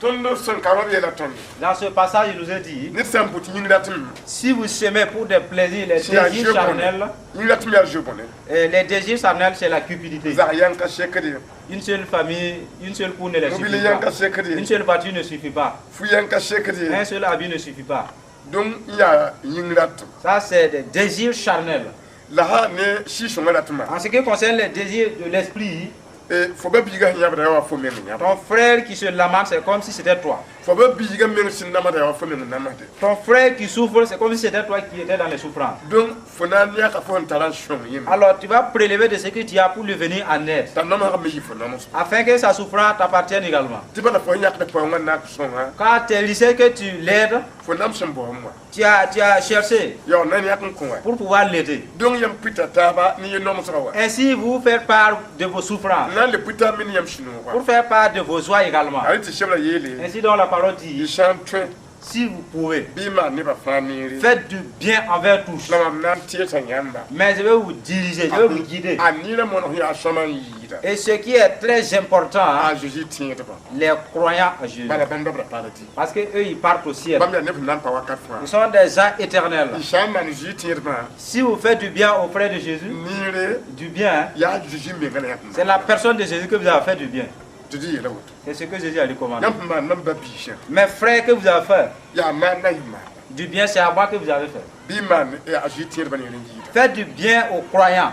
Speaker 2: tondo son kawar yela tondo
Speaker 3: Dans ce passage, il nous est dit,
Speaker 2: nit sam buti nyingratum
Speaker 3: si vous semez pour des plaisirs, les
Speaker 2: si a
Speaker 3: désirs
Speaker 2: jeu
Speaker 3: charnels,
Speaker 2: nyingratum ya jeu bonne
Speaker 3: les désirs charnels, c'est la cupidité.
Speaker 2: za yanka shekade
Speaker 3: Une seule famille, une seule poule ne les
Speaker 2: mobile
Speaker 3: suffit
Speaker 2: yanka
Speaker 3: pas.
Speaker 2: shekade
Speaker 3: Une seule voiture ne suffit pas.
Speaker 2: fu yanka shekade
Speaker 3: Un seul habit ne suffit pas.
Speaker 2: donc ya nyingratum
Speaker 3: Ça, c'est des désirs charnels.
Speaker 2: la ha ne shi shongaratuma
Speaker 3: En ce qui concerne les désirs de l'esprit,
Speaker 2: e fo ba biga nya bra wa fo men nya
Speaker 3: ton frère qui se lamente, c'est comme si c'était toi.
Speaker 2: fo ba biiga men sin namada wa fo men namade
Speaker 3: Ton frère qui souffre, c'est comme si c'était toi qui étais dans les souffrances.
Speaker 2: donc fo na nya ka fo ntara shon yim
Speaker 3: Alors tu vas prélever de ce que tu as pour lui venir en aide,
Speaker 2: ta nama me yifo na mos
Speaker 3: afin que sa souffrance t'appartienne également.
Speaker 2: ti bana fo nya ka po ngana ko son ha
Speaker 3: Quand tu sais que tu l'aides,
Speaker 2: fo nam sem bo mo
Speaker 3: tu as cherché
Speaker 2: yo na nya kan ko wa
Speaker 3: pour pouvoir l'aider.
Speaker 2: donc yam pita taba ni no mo wa
Speaker 3: Ainsi, vous faites part de vos souffrances,
Speaker 2: na le pita min yam shinu wa
Speaker 3: pour faire part de vos joies également.
Speaker 2: ari ti shebla yele
Speaker 3: Ainsi donc la parole dit,
Speaker 2: yi chantwe
Speaker 3: si vous pouvez,
Speaker 2: bima ne ba faniri
Speaker 3: faites du bien envers tous.
Speaker 2: la mam nan ti ta nyamba
Speaker 3: Mais je vais vous diriger, je vais vous guider.
Speaker 2: anira mo no ya shoma yida
Speaker 3: Et ce qui est très important,
Speaker 2: a juji ti ta ba
Speaker 3: les croyants à Jésus.
Speaker 2: bala bando bra parati
Speaker 3: Parce qu'eux, ils partent au ciel.
Speaker 2: bam ya ne nan pa wa kat
Speaker 3: Ils
Speaker 2: fois
Speaker 3: sont des gens éternels.
Speaker 2: ishamba ni juji ti ba
Speaker 3: Si vous faites du bien auprès de Jésus,
Speaker 2: nire
Speaker 3: du bien,
Speaker 2: ya juji me ngana ya
Speaker 3: c'est la personne de Jésus que vous avez fait du bien.
Speaker 2: juji yela wut
Speaker 3: C'est ce que Jésus a recommandé.
Speaker 2: yam ma nan ba bisha
Speaker 3: Mes frères que vous avez fait,
Speaker 2: ya ma na yima
Speaker 3: du bien, c'est à moi que vous avez fait.
Speaker 2: bima ne a juji ti ba ni yida
Speaker 3: Faites du bien aux croyants.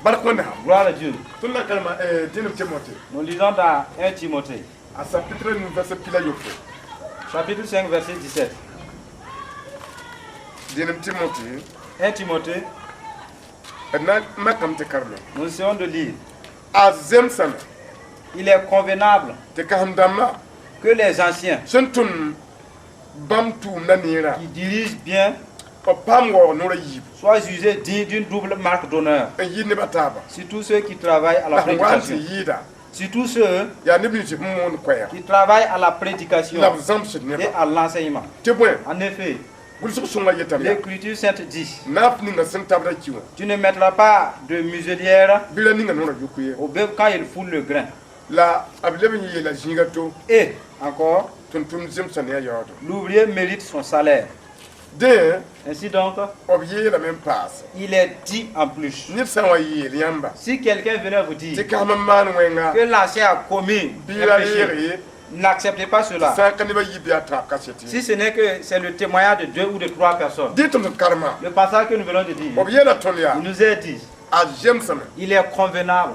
Speaker 2: barkona
Speaker 3: Gloire à Dieu.
Speaker 2: tunna kalma dinam timote
Speaker 3: Nous lisons dans 1 Timothée,
Speaker 2: a chapitre nu verset pila yoko
Speaker 3: chapitre 5, verset 17.
Speaker 2: dinam timote
Speaker 3: 1 Timothée,
Speaker 2: na makam te karme
Speaker 3: nous essayons de lire.
Speaker 2: azem sana
Speaker 3: Il est convenable
Speaker 2: te kahamdama
Speaker 3: que les anciens
Speaker 2: sentun bam tu nanira
Speaker 3: qui dirigent bien
Speaker 2: o pamgo no yib
Speaker 3: soient jugés dignes d'une double marque d'honneur.
Speaker 2: en yini bataba
Speaker 3: Surtout ceux qui travaillent à la
Speaker 2: la wanti
Speaker 3: prédication.
Speaker 2: yida
Speaker 3: Surtout ceux
Speaker 2: ya ne bi ci mon koya
Speaker 3: qui travaillent à la prédication
Speaker 2: la zam se ne
Speaker 3: et
Speaker 2: ba
Speaker 3: à l'enseignement.
Speaker 2: te boy
Speaker 3: En effet,
Speaker 2: gul su sunga yetam ya
Speaker 3: l'Écriture sainte dit,
Speaker 2: nap ni nga sen tabra kiwo
Speaker 3: tu ne mettras pas de muselière
Speaker 2: bila ni nga no yukuye
Speaker 3: au bœuf quand il foule le grain.
Speaker 2: la ablebe ni la jinga to
Speaker 3: Et encore,
Speaker 2: tun zem sana ya yodo
Speaker 3: l'ouvrier mérite son salaire.
Speaker 2: de
Speaker 3: Ainsi donc,
Speaker 2: obiye la même passe
Speaker 3: il est dit en plus.
Speaker 2: ni sa wa yi yamba
Speaker 3: Si quelqu'un venait vous dire
Speaker 2: te kama man wenga
Speaker 3: que l'ancien a commis un
Speaker 2: bila
Speaker 3: péché,
Speaker 2: yeri
Speaker 3: n'acceptez pas cela.
Speaker 2: sa kaniba yibi atra kaseti
Speaker 3: Si ce n'est que c'est le témoignage de 2 ou de 3 personnes.
Speaker 2: ditum karma
Speaker 3: Le passage que nous venons de dire,
Speaker 2: obiye la tonya
Speaker 3: il nous est dit,
Speaker 2: a jem sana
Speaker 3: il est convenable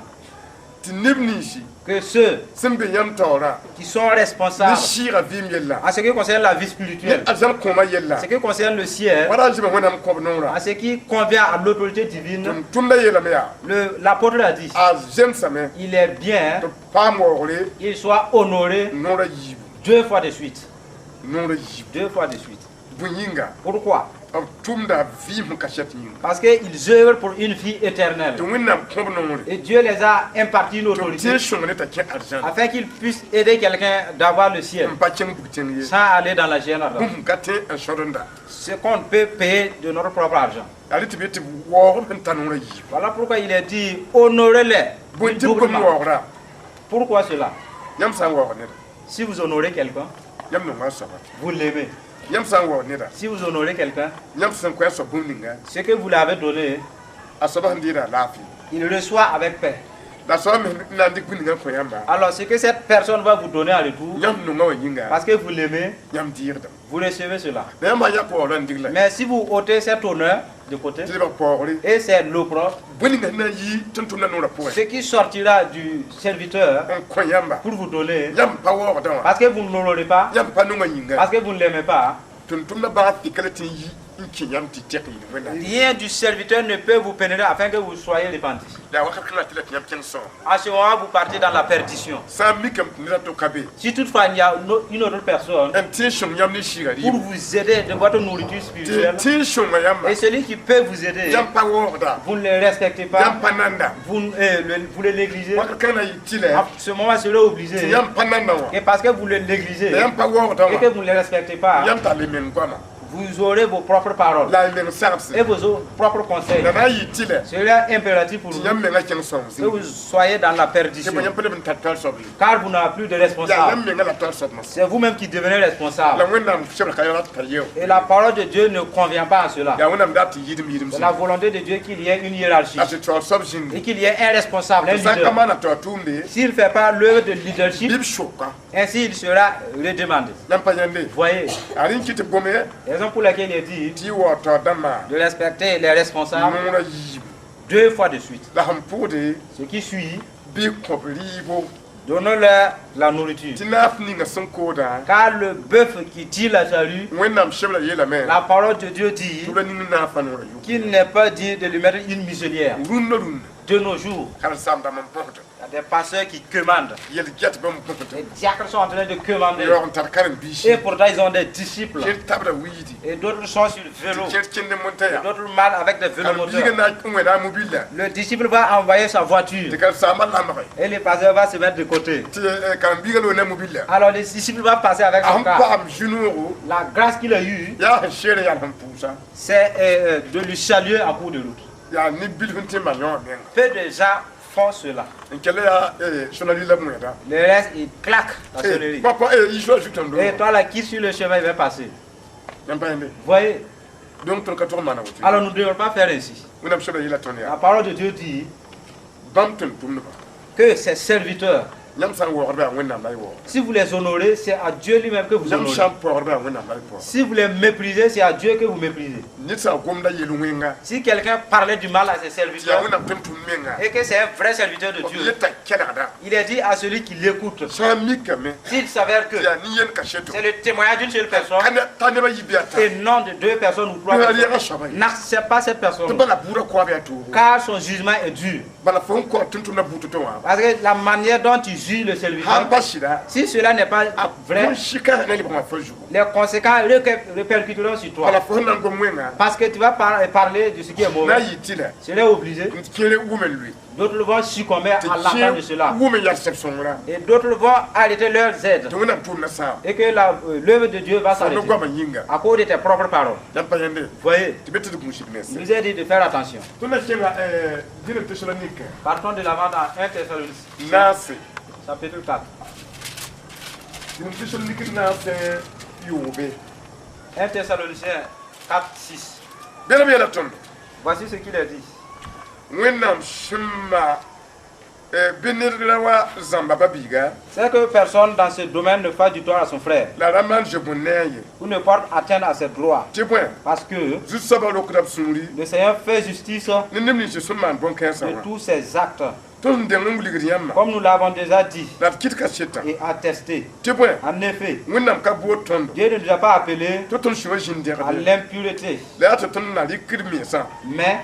Speaker 2: ti nibni shi
Speaker 3: que ceux
Speaker 2: simbe yam tora
Speaker 3: qui sont
Speaker 2: ni
Speaker 3: responsables
Speaker 2: shira vim yella
Speaker 3: en ce qui concerne la vie
Speaker 2: ni
Speaker 3: spirituelle,
Speaker 2: azal koma yella
Speaker 3: en ce qui concerne le ciel,
Speaker 2: wala jibe wonam ko nora
Speaker 3: en ce qui convient à l'autorité divine,
Speaker 2: tunda yella me ya
Speaker 3: l'apôtre a dit,
Speaker 2: a jem same
Speaker 3: il est bien
Speaker 2: to pamo gore
Speaker 3: qu'il soit honoré
Speaker 2: nora yibu
Speaker 3: 2 fois de suite.
Speaker 2: nora yibu
Speaker 3: 2 fois de suite.
Speaker 2: bunyinga
Speaker 3: Pourquoi?
Speaker 2: tumda vim kashet yinga
Speaker 3: Parce qu'ils œuvrent pour une vie éternelle.
Speaker 2: to winnam ko nora
Speaker 3: Et Dieu les a imparti une
Speaker 2: to
Speaker 3: autorité
Speaker 2: tie shongone ta ke arjan
Speaker 3: afin qu'ils puissent aider quelqu'un d'avoir le ciel
Speaker 2: pa chen bukten ye
Speaker 3: sans aller dans la génération.
Speaker 2: bum gate en shoronda
Speaker 3: Ce qu'on peut payer de notre propre argent.
Speaker 2: ali tibeti wo ko tanora yibu
Speaker 3: Voilà pourquoi il est dit honorez-les
Speaker 2: bunti ko
Speaker 3: doublement.
Speaker 2: wora
Speaker 3: Pourquoi cela?
Speaker 2: yam sang wo ne
Speaker 3: Si vous honorez quelqu'un,
Speaker 2: yam no ma saba
Speaker 3: vous l'aimez.
Speaker 2: yam sang wo ne da
Speaker 3: Si vous honorez quelqu'un,
Speaker 2: yam sang ko so buninga
Speaker 3: ce que vous l'avez donné,
Speaker 2: asaba ndira lafi
Speaker 3: il reçoit avec paix.
Speaker 2: la so me na ndik buninga ko yamba
Speaker 3: Alors ce que cette personne va vous donner en retour,
Speaker 2: yam no ngawa yinga
Speaker 3: parce que vous l'aimez,
Speaker 2: yam dirda
Speaker 3: vous recevez cela.
Speaker 2: mais ma ya ko ran digla
Speaker 3: Mais si vous ôtez cet honneur de côté,
Speaker 2: te ba pori
Speaker 3: et c'est l'opprobre,
Speaker 2: buninga na yi tuntuna no rapo
Speaker 3: ce qui sortira du serviteur
Speaker 2: on ko yamba
Speaker 3: pour vous donner,
Speaker 2: yam pa wo da
Speaker 3: parce que vous ne l'honorez pas,
Speaker 2: yam pa no yinga
Speaker 3: parce que vous ne l'aimez pas,
Speaker 2: tuntuna ba tikaletin yi inki yam ti tek yi wena
Speaker 3: rien du serviteur ne peut vous pénétrer afin que vous soyez repenti.
Speaker 2: da waka kana tilat yam ken so
Speaker 3: En ce moment, vous partez dans la perdition.
Speaker 2: sa mi kam nira to kabe
Speaker 3: Si toutefois il y a une autre personne
Speaker 2: intention yam ni shigari
Speaker 3: pour vous aider de votre nourriture spirituelle,
Speaker 2: intention ma yamba
Speaker 3: et celui qui peut vous aider,
Speaker 2: yam pa wo da
Speaker 3: vous ne le respectez
Speaker 2: yam
Speaker 3: pas,
Speaker 2: pa nanda
Speaker 3: vous le négligez,
Speaker 2: waka kana yi tile
Speaker 3: à ce moment, c'est obligé.
Speaker 2: yam pa nanda wa
Speaker 3: Et parce que vous le négligez
Speaker 2: yam pa wo da
Speaker 3: et que
Speaker 2: wa
Speaker 3: vous ne le respectez pas,
Speaker 2: yam ta le men goma
Speaker 3: vous aurez vos propres paroles
Speaker 2: la men sabse
Speaker 3: et vos propres conseils.
Speaker 2: da na yi tile
Speaker 3: Cela est impératif pour vous
Speaker 2: yam men ga ken so
Speaker 3: que vous soyez dans la
Speaker 2: ke
Speaker 3: perdition,
Speaker 2: ba yam pa le ben tatal so bi
Speaker 3: car vous n'avez plus de
Speaker 2: ya
Speaker 3: responsable.
Speaker 2: yam men ga la tal so mas
Speaker 3: C'est vous-même qui devenez
Speaker 2: la
Speaker 3: responsable.
Speaker 2: wenda am shebra kayala ta yew
Speaker 3: Et la parole de Dieu ne convient pas à cela.
Speaker 2: ya wenda am da ti yidim
Speaker 3: C'est la volonté de Dieu qu'il y ait une hiérarchie
Speaker 2: as to so
Speaker 3: et
Speaker 2: jin
Speaker 3: qu'il y ait un responsable, un
Speaker 2: sa
Speaker 3: leader.
Speaker 2: kama na to tumbe
Speaker 3: S'il ne fait pas l'œuvre de leadership,
Speaker 2: bib shoka
Speaker 3: ainsi il sera redemandé.
Speaker 2: yam pa yande
Speaker 3: Voyez,
Speaker 2: arin kiti bome
Speaker 3: raison pour laquelle il est dit
Speaker 2: ti wo to dama
Speaker 3: de respecter les responsables
Speaker 2: mura yi
Speaker 3: 2 fois de suite.
Speaker 2: la ham pude
Speaker 3: Ce qui suit,
Speaker 2: bi ko libo
Speaker 3: Donnons-leur la nourriture.
Speaker 2: tɩ naaf ninga sẽn kooda
Speaker 3: Car le bœuf qui tire la charrue,
Speaker 2: wẽnnaam sebra yeelame
Speaker 3: la parole de Dieu dit
Speaker 2: tɩ ra ning naafã noora yʋk
Speaker 3: qu'il n'est pas dit de lui mettre une muselière.
Speaker 2: rũndã rũnd
Speaker 3: De nos jours,
Speaker 2: karen-saamdãmb n põsd
Speaker 3: il y a des pasteurs qui commandent.
Speaker 2: yel get bãmb põsd
Speaker 3: Les diacres sont en train de commander.
Speaker 2: yaoog n tar karen-biisi
Speaker 3: Et pourtant, ils ont des disciples.
Speaker 2: kẽer tabra wiidi
Speaker 3: Et d'autres sont sur le vélo.
Speaker 2: tɩ kẽer kẽnd monta
Speaker 3: Et
Speaker 2: yaa
Speaker 3: d'autres marchent avec des
Speaker 2: biigã
Speaker 3: vélomoteurs.
Speaker 2: na n wẽna a mobila
Speaker 3: Le disciple va envoyer sa voiture.
Speaker 2: tɩ karen-saambã lambge
Speaker 3: Et le pasteur va se mettre de côté.
Speaker 2: tɩ karen-biigã loog na mobila
Speaker 3: Alors le disciple va passer avec
Speaker 2: a
Speaker 3: son
Speaker 2: sẽn
Speaker 3: car.
Speaker 2: pagam zu-noogo
Speaker 3: La grâce qu'il a eue,
Speaker 2: yaa sẽn seere yaa sẽn pʋʋsa
Speaker 3: c'est de lui saluer en cours de route.
Speaker 2: yaa ne bilf n tɩ n maan yõa menga
Speaker 3: Peu de gens font cela.
Speaker 2: n kell yaa sonali la wẽeda
Speaker 3: Le reste, ils claquent la sonnerie.
Speaker 2: papa yɩsra zutame
Speaker 3: Et
Speaker 2: do
Speaker 3: toi là, qui sur le chemin il va passer?
Speaker 2: yãmb pa yẽnde
Speaker 3: Voyez?
Speaker 2: donc tõnd ka tog n maana woto
Speaker 3: Alors nous ne devons pas faire ainsi.
Speaker 2: wẽnnaam sebra yeela tõnd
Speaker 3: La
Speaker 2: yaa
Speaker 3: parole de Dieu dit
Speaker 2: bãmb tõnd tʋmdba
Speaker 3: que ses serviteurs,
Speaker 2: yãmb sã n waoogdba yaa wẽnnaam la y waoog
Speaker 3: si vous les honorez, c'est à Dieu lui-même que vous
Speaker 2: yãmb
Speaker 3: honorez.
Speaker 2: sã n paoogdba yaa wẽnnaam la y paoog
Speaker 3: Si vous les méprisez, c'est à Dieu que vous méprisez.
Speaker 2: ned sã n gomda yel-wẽnga
Speaker 3: Si quelqu'un parlait du mal à ses
Speaker 2: tɩ yaa
Speaker 3: serviteurs
Speaker 2: wẽnnaam tõnd tʋm menga
Speaker 3: et que c'est un vrai serviteur de
Speaker 2: b
Speaker 3: Dieu,
Speaker 2: yeta kelgda
Speaker 3: il est dit à celui qui l'écoute,
Speaker 2: sã n mikame
Speaker 3: s'il s'avère que
Speaker 2: tɩ yaa nin-yen ka seto
Speaker 3: c'est le témoignage d'une seule personne
Speaker 2: t'a nebã yi bɩ a ta
Speaker 3: et non de deux personnes ou trois
Speaker 2: yaa
Speaker 3: personnes,
Speaker 2: rɛɛga soaba ye
Speaker 3: n'accepte pas cette
Speaker 2: tɩ
Speaker 3: personne,
Speaker 2: bala buudã koab yaa toogo
Speaker 3: car son jugement est dur.
Speaker 2: bala fo n kõ tɩ n tʋmda buud tɩ wã
Speaker 3: Parce que la manière dont tu juges le
Speaker 2: sãn
Speaker 3: serviteur,
Speaker 2: pa sɩda
Speaker 3: si cela n'est pas vrai,
Speaker 2: bõn sika ne lebgã fo zugu
Speaker 3: les conséquences répercuteront sur toi.
Speaker 2: bala fo sẽn na n gom wẽnga
Speaker 3: Parce que tu vas parler de ce qui est
Speaker 2: na
Speaker 3: mauvais.
Speaker 2: yɩ tɩ la
Speaker 3: Cela est obligé.
Speaker 2: n kẽere wʋme n loe
Speaker 3: D'autres vont succomber à
Speaker 2: tɩ
Speaker 3: l'entente de cela.
Speaker 2: wʋme yaa sɛb sõngra
Speaker 3: Et d'autres vont arrêter leurs aides.
Speaker 2: tɩ wẽnnaam tʋʋmda sãam
Speaker 3: Et que l'œuvre de Dieu va
Speaker 2: fo ne
Speaker 3: s'arrêter.
Speaker 2: goamã yĩnga
Speaker 3: À cause de tes propres paroles.
Speaker 2: yãmb pa yẽnde
Speaker 3: Voyez,
Speaker 2: tɩ be tɩ d gũusd
Speaker 3: il
Speaker 2: mense
Speaker 3: nous est dit de faire attention.
Speaker 2: tõnd na kẽnga dĩn tesalonique
Speaker 3: Partons de l'avant dans 1 Thessaloniciens,
Speaker 2: naase
Speaker 3: chapitre 4.
Speaker 2: dĩn tesalonique naasẽ yoobe
Speaker 3: 1 Thessaloniciens 4, 6.
Speaker 2: bẽlb yeela tõnd
Speaker 3: Voici ce qu'il est dit.
Speaker 2: wẽnnaam sẽn ma bɩ ned ra wa zãmba ba-biiga
Speaker 3: C'est que personne dans ce domaine ne fasse du tort à son frère
Speaker 2: la ra maan zebõn ne a ye
Speaker 3: ou ne porte atteinte à ses droits.
Speaker 2: tɩ bõe
Speaker 3: Parce que
Speaker 2: zu-soabã rokda b sũuri
Speaker 3: le Seigneur fait justice
Speaker 2: ne neb nins sẽn maan bõn-kãensã
Speaker 3: de
Speaker 2: wã
Speaker 3: tous ses actes,
Speaker 2: tõnd n deng n wilgd yãmba
Speaker 3: comme nous l'avons déjà dit
Speaker 2: la d kɩt ka seta
Speaker 3: et attesté.
Speaker 2: tɩ bõe
Speaker 3: En effet,
Speaker 2: wẽnnaam ka bood tõndo
Speaker 3: Dieu ne nous a pas appelés
Speaker 2: tɩ tõnd sũ-a zĩn
Speaker 3: à
Speaker 2: dɛgde
Speaker 3: l'impureté,
Speaker 2: la yaa tɩ tõnd na rɩkd mensã
Speaker 3: mais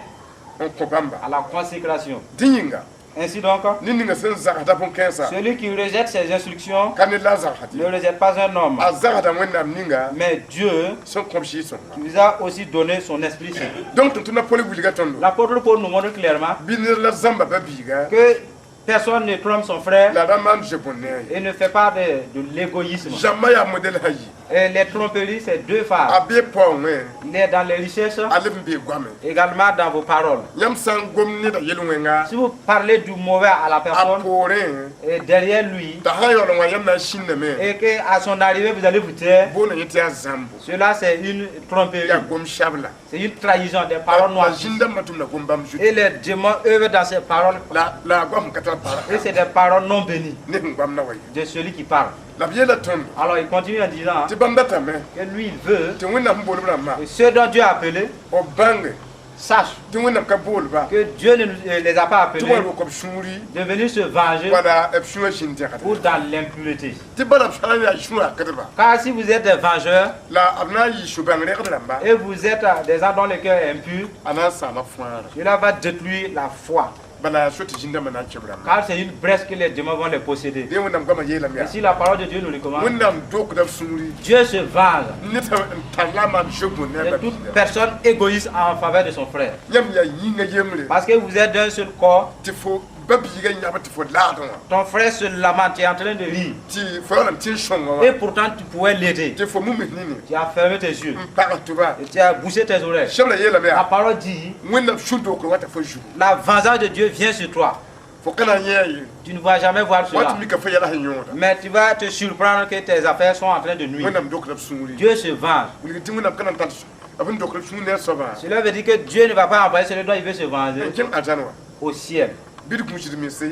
Speaker 2: n kõ bãmba
Speaker 3: à la consécration.
Speaker 2: dẽ yĩnga
Speaker 3: Ainsi donc,
Speaker 2: ne ninga sẽn zagsda bõn-kãensã
Speaker 3: celui qui rejette ses instructions
Speaker 2: ka ned la a zagsd
Speaker 3: ne
Speaker 2: ye
Speaker 3: rejette pas un homme,
Speaker 2: a zagsda wẽnnaam ninga
Speaker 3: mais Dieu
Speaker 2: sẽn kõb sɩɩ-sõnga
Speaker 3: qui nous a aussi donné son Esprit Saint.
Speaker 2: donc tɩ tõnd na pol wilga tõndo
Speaker 3: L'apôtre Paul nous montre clairement
Speaker 2: bɩ ned la zãmba ba-biiga
Speaker 3: que personne ne trompe son frère
Speaker 2: la ra maan zebõn ne a ye
Speaker 3: et ne fait pas de l'égoïsme.
Speaker 2: zãmbã yaa modèle sã yi
Speaker 3: Et les tromperies, c'est deux
Speaker 2: a
Speaker 3: phares.
Speaker 2: bee paoongẽ
Speaker 3: Il est dans les richesses,
Speaker 2: a leb n bee goame
Speaker 3: également dans vos paroles.
Speaker 2: yãmb sã n gom neda yel-wẽnga
Speaker 3: Si vous parlez du mauvais à la
Speaker 2: a
Speaker 3: personne
Speaker 2: poorẽ
Speaker 3: et derrière lui,
Speaker 2: t'a sã n yaool n wã yãmb na n sĩndame
Speaker 3: et qu'à son arrivée vous allez vous taire,
Speaker 2: boona yẽ tɩ yaa zãmbo
Speaker 3: cela c'est une tromperie,
Speaker 2: yaa gom sabla
Speaker 3: c'est une trahison des paroles
Speaker 2: la
Speaker 3: noires.
Speaker 2: zĩn-dãmbã tʋmda gom bãmb zut
Speaker 3: Et les démons œuvrent dans ces paroles
Speaker 2: la a goam ka tar parga
Speaker 3: et c'est des paroles non bénies
Speaker 2: ne sẽn goam na wa ye
Speaker 3: de celui qui parle.
Speaker 2: la b yeela tõndo
Speaker 3: Alors il continue en disant
Speaker 2: tɩ bãmb datame
Speaker 3: que lui il veut
Speaker 2: tɩ wẽnnaam sẽn boolb rãmbã
Speaker 3: que ceux dont Dieu a appelé
Speaker 2: b bãnge
Speaker 3: sachent
Speaker 2: tɩ wẽnnaam ka boolba
Speaker 3: que Dieu ne les a pas
Speaker 2: tɩ wa
Speaker 3: appelés
Speaker 2: rok b sũuri
Speaker 3: de venir se venger
Speaker 2: wala b sũ-a zĩn dɛgd
Speaker 3: ou dans l'impureté.
Speaker 2: tɩ bala b sã n yaa sũ-a kdba
Speaker 3: Car si vous êtes des vengeurs
Speaker 2: la b na n yɩ sũ-bãng rẽgd rãmba
Speaker 3: et vous êtes des gens dont le cœur est impur,
Speaker 2: a na n sãama fãara
Speaker 3: cela va détruire la foi.
Speaker 2: bala yaa so tɩ zĩn-dãmbã na n kẽb rãmba
Speaker 3: Car c'est une brèche que les démons vont les posséder.
Speaker 2: dẽ wẽnnaam goamã yeelame
Speaker 3: Et
Speaker 2: yaa
Speaker 3: si la parole de Dieu nous recommande,
Speaker 2: wẽnnaam dokda b sũuri
Speaker 3: Dieu se venge
Speaker 2: ned sã n tar la n maan zebõn ne a
Speaker 3: de toute
Speaker 2: ba-biiga
Speaker 3: personne égoïste en faveur de son frère.
Speaker 2: yãmb yaa yĩnga yembre
Speaker 3: Parce que vous êtes d'un seul corps,
Speaker 2: tɩ fo ba-biiga yãb tɩ fo laadẽ wã
Speaker 3: ton frère se lamente, tu es en train de rire.
Speaker 2: tɩ fo yaoolame tɩ n sõnga
Speaker 3: Et
Speaker 2: wã
Speaker 3: pourtant tu pourrais l'aider.
Speaker 2: tɩ fo mumes nini
Speaker 3: Tu as fermé tes yeux
Speaker 2: n pagd tɩba
Speaker 3: et tu as bouché tes oreilles.
Speaker 2: sɛb la yeelame
Speaker 3: La
Speaker 2: yaa
Speaker 3: parole dit,
Speaker 2: wẽnnaam sũ-dookr wã t'a fo zugu
Speaker 3: la vengeance de Dieu vient sur toi.
Speaker 2: fo ka na n yẽ a ye
Speaker 3: Tu ne vas jamais voir
Speaker 2: wa
Speaker 3: cela.
Speaker 2: tɩ mika fo yɛla sẽn yõoda
Speaker 3: Mais tu vas te surprendre que tes affaires sont en train de nuire.
Speaker 2: wẽnnaam dokda b sũuri
Speaker 3: Dieu se venge.
Speaker 2: wilg tɩ wẽnnaam ka na n tar b n dokd b sũur ne a soabã
Speaker 3: Cela veut dire que Dieu ne va pas envoyer celui dont il veut se
Speaker 2: n
Speaker 3: venger
Speaker 2: kẽng arzãn wã
Speaker 3: au ciel.
Speaker 2: bɩ d gũusd mense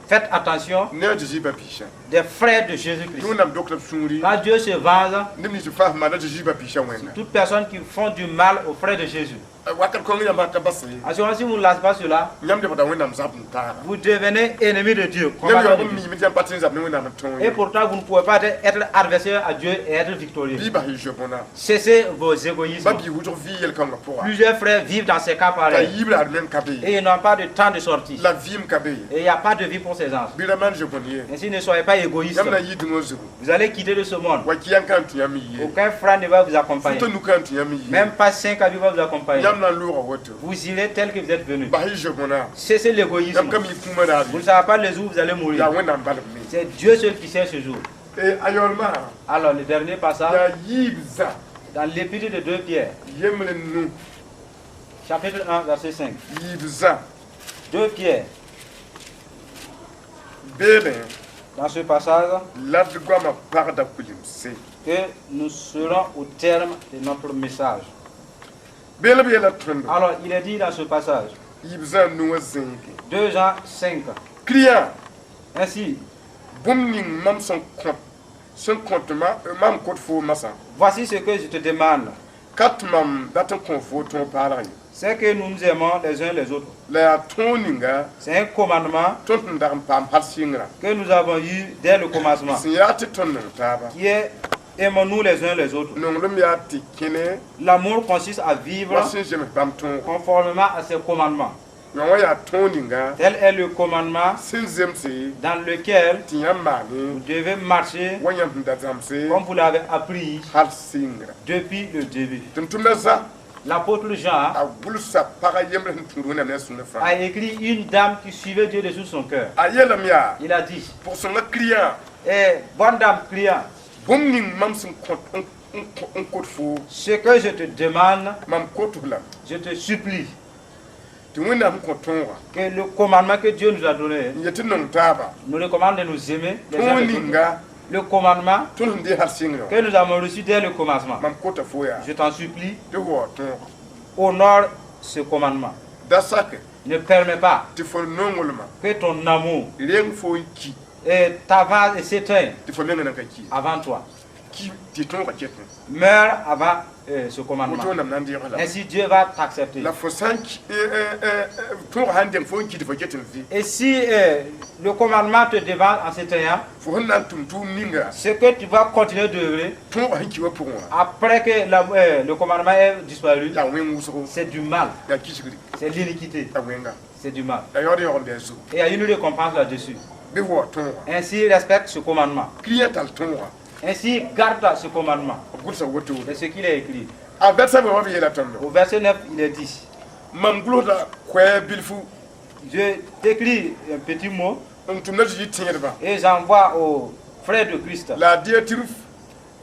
Speaker 3: Faites attention
Speaker 2: ne a zeezi ba-biisã
Speaker 3: des frères de
Speaker 2: tɩ
Speaker 3: Jésus-Christ.
Speaker 2: wẽnnaam dokda b sũuri
Speaker 3: Quand Dieu se venge,
Speaker 2: neb nins faas maana zeezi ba-biisã wẽnga
Speaker 3: toute personne qui font du mal aux frères de Jésus,
Speaker 2: wakal ko ngam hakka basse
Speaker 3: Assurance, si vous ne laissez pas cela,
Speaker 2: ñam de bada wonam zabun tara
Speaker 3: vous devenez ennemi de Dieu.
Speaker 2: ñam yo
Speaker 3: combattant de
Speaker 2: bum
Speaker 3: Dieu.
Speaker 2: mi jam patin zab ne wonam ton
Speaker 3: Et pourtant, vous ne pouvez pas être adversaire à Dieu et être victorieux.
Speaker 2: bi ba hi je bona
Speaker 3: Cessez vos égoïsmes.
Speaker 2: ba bi wujo vi yel kan pour
Speaker 3: Plusieurs frères vivent dans ces cas
Speaker 2: ta
Speaker 3: pareils.
Speaker 2: yibra men kabe
Speaker 3: Et ils n'ont pas de temps de sortie.
Speaker 2: la vie kabe
Speaker 3: Et il n'y a pas de vie pour ces gens.
Speaker 2: bi la man je bonnier
Speaker 3: Ainsi, ne soyez pas égoïstes.
Speaker 2: ñam na yidungo zugo
Speaker 3: Vous allez quitter de ce monde.
Speaker 2: wa ki yankan tu yami ye
Speaker 3: Aucun frère ne va vous accompagner.
Speaker 2: to nu kan tu yami ye
Speaker 3: Même pas 5 amis vont vous accompagner.
Speaker 2: ñam na lura woto
Speaker 3: Vous irez tel que vous êtes venu.
Speaker 2: ba hi je bona
Speaker 3: Cessez l'égoïsme.
Speaker 2: ñam kam yi kuma da
Speaker 3: Vous ne savez pas les jours où vous allez mourir.
Speaker 2: ya wonam bal mi
Speaker 3: C'est Dieu seul qui sait ce jour.
Speaker 2: e ayorma
Speaker 3: Alors, le dernier passage,
Speaker 2: ya yibza
Speaker 3: dans l'épître de 2 Pierre,
Speaker 2: yemle nu
Speaker 3: chapitre 1, verset 5.
Speaker 2: yibza
Speaker 3: 2 Pierre,
Speaker 2: bele
Speaker 3: dans ce passage,
Speaker 2: lad goma parda kulim se
Speaker 3: que nous serons au terme de notre message.
Speaker 2: bele be la tondo
Speaker 3: Alors, il est dit dans ce passage,
Speaker 2: yibza nu wazinki
Speaker 3: 2 Jean 5.
Speaker 2: client
Speaker 3: Ainsi,
Speaker 2: bum ning mam son comptement mam code fo masa
Speaker 3: voici ce que je te demande.
Speaker 2: kat mam datin kon fo ton parai
Speaker 3: C'est que nous nous aimons les uns les autres.
Speaker 2: la toninga
Speaker 3: C'est un commandement
Speaker 2: ton ndam pam har singra
Speaker 3: que nous avons eu dès le commencement,
Speaker 2: sin yati ton taba
Speaker 3: qui est aimons-nous les uns les autres.
Speaker 2: non lum yati kene
Speaker 3: L'amour consiste à vivre
Speaker 2: wasin jeme bam ton
Speaker 3: conformément à ses commandements.
Speaker 2: non wa ya toninga
Speaker 3: Tel est le commandement
Speaker 2: sin zemse
Speaker 3: dans lequel
Speaker 2: tiyan
Speaker 3: vous
Speaker 2: mani
Speaker 3: devez marcher
Speaker 2: wanyam ndazamse
Speaker 3: comme vous l'avez appris
Speaker 2: har singra
Speaker 3: depuis le début.
Speaker 2: tumtumna za
Speaker 3: L'apôtre Jean
Speaker 2: a bulsa para yemre tunduna ne sunna fa
Speaker 3: a écrit une dame qui suivait Dieu de tout son cœur.
Speaker 2: ayelam ya
Speaker 3: Il a dit,
Speaker 2: pour son client
Speaker 3: eh, bonne dame client,
Speaker 2: bum ning mam sun compte on code fo
Speaker 3: ce que je te demande,
Speaker 2: mam code la
Speaker 3: je te supplie,
Speaker 2: tu wina ko tonwa
Speaker 3: que le commandement que Dieu nous a donné,
Speaker 2: yeti non taba
Speaker 3: nous recommande de nous aimer les uns les autres.
Speaker 2: toninga
Speaker 3: Le commandement
Speaker 2: tun ndi har singra
Speaker 3: que nous avons reçu dès le commencement.
Speaker 2: mam kota fo ya
Speaker 3: Je t'en supplie,
Speaker 2: de wo ton
Speaker 3: honore ce commandement.
Speaker 2: da sak
Speaker 3: Ne permets pas
Speaker 2: ti fo nongolma
Speaker 3: que ton amour
Speaker 2: len fo ki
Speaker 3: t'avance et s'éteigne
Speaker 2: ti fo menga ka ki
Speaker 3: avant toi.
Speaker 2: ki ti ton ka chetu
Speaker 3: Meurs avant ce commandement.
Speaker 2: to nam nan di hala
Speaker 3: Ainsi Dieu va t'accepter.
Speaker 2: la fo sanki to hande fo ki ti fo chetu fi
Speaker 3: Et si le commandement te devance en s'éteignant,
Speaker 2: fo nan tum tum ninga
Speaker 3: ce que tu vas continuer d'œuvrer
Speaker 2: to hanki wa pour moi
Speaker 3: après que le commandement est disparu,
Speaker 2: ya wen wuso
Speaker 3: c'est du mal,
Speaker 2: ya ki sigri
Speaker 3: c'est l'iniquité,
Speaker 2: ya wenga
Speaker 3: c'est du mal.
Speaker 2: ya yori yo bezu
Speaker 3: Et il y a une récompense là-dessus.
Speaker 2: be wo ton
Speaker 3: Ainsi respecte ce commandement.
Speaker 2: client al ton wa
Speaker 3: Ainsi garde ce commandement.
Speaker 2: gulsa woto
Speaker 3: C'est ce qu'il est écrit.
Speaker 2: a betsa be wa bi la ton
Speaker 3: Au verset 9, il est dit,
Speaker 2: mam gloda kwe bilfu
Speaker 3: je t'écris un petit mot
Speaker 2: tum na ji tinirba
Speaker 3: et j'envoie aux frères de Christ
Speaker 2: la dietrif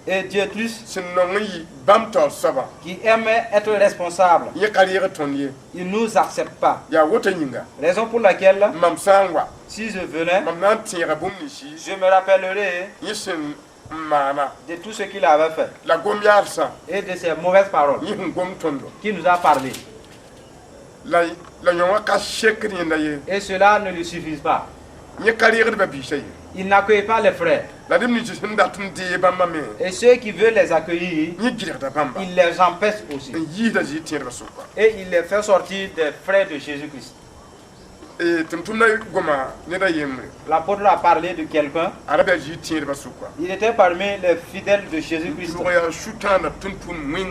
Speaker 3: et Dietrich
Speaker 2: sin no yi bam to saba
Speaker 3: qui aiment être responsables.
Speaker 2: ye carrière ton ye
Speaker 3: Ils ne nous acceptent pas.
Speaker 2: ya woto nyinga
Speaker 3: Raison pour laquelle,
Speaker 2: mam sangwa
Speaker 3: si je venais,
Speaker 2: mam nan tira bum ni shi
Speaker 3: je me rappellerai
Speaker 2: yisin mana
Speaker 3: de tout ce qu'il avait fait
Speaker 2: la gomiar sa
Speaker 3: et de ses mauvaises paroles
Speaker 2: yin gom tondo
Speaker 3: qu'il nous a parlé.
Speaker 2: la nyonga ka shekri na ye
Speaker 3: Et cela ne lui suffit pas.
Speaker 2: ye carrière de babi shay
Speaker 3: Il n'accueille pas les frères.
Speaker 2: la dim ni jisin da tum di bamba me
Speaker 3: Et ceux qui veulent les accueillir,
Speaker 2: ni gira da bamba
Speaker 3: il les empêche aussi.
Speaker 2: yi da ji tinirba so kwa
Speaker 3: Et il les fait sortir des frères de Jésus-Christ.
Speaker 2: e tum na goma ne da yemre
Speaker 3: L'apôtre a parlé de quelqu'un.
Speaker 2: arabe ji tinirba so kwa
Speaker 3: Il était parmi les fidèles de Jésus-Christ.
Speaker 2: lo ya shutana tuntun ming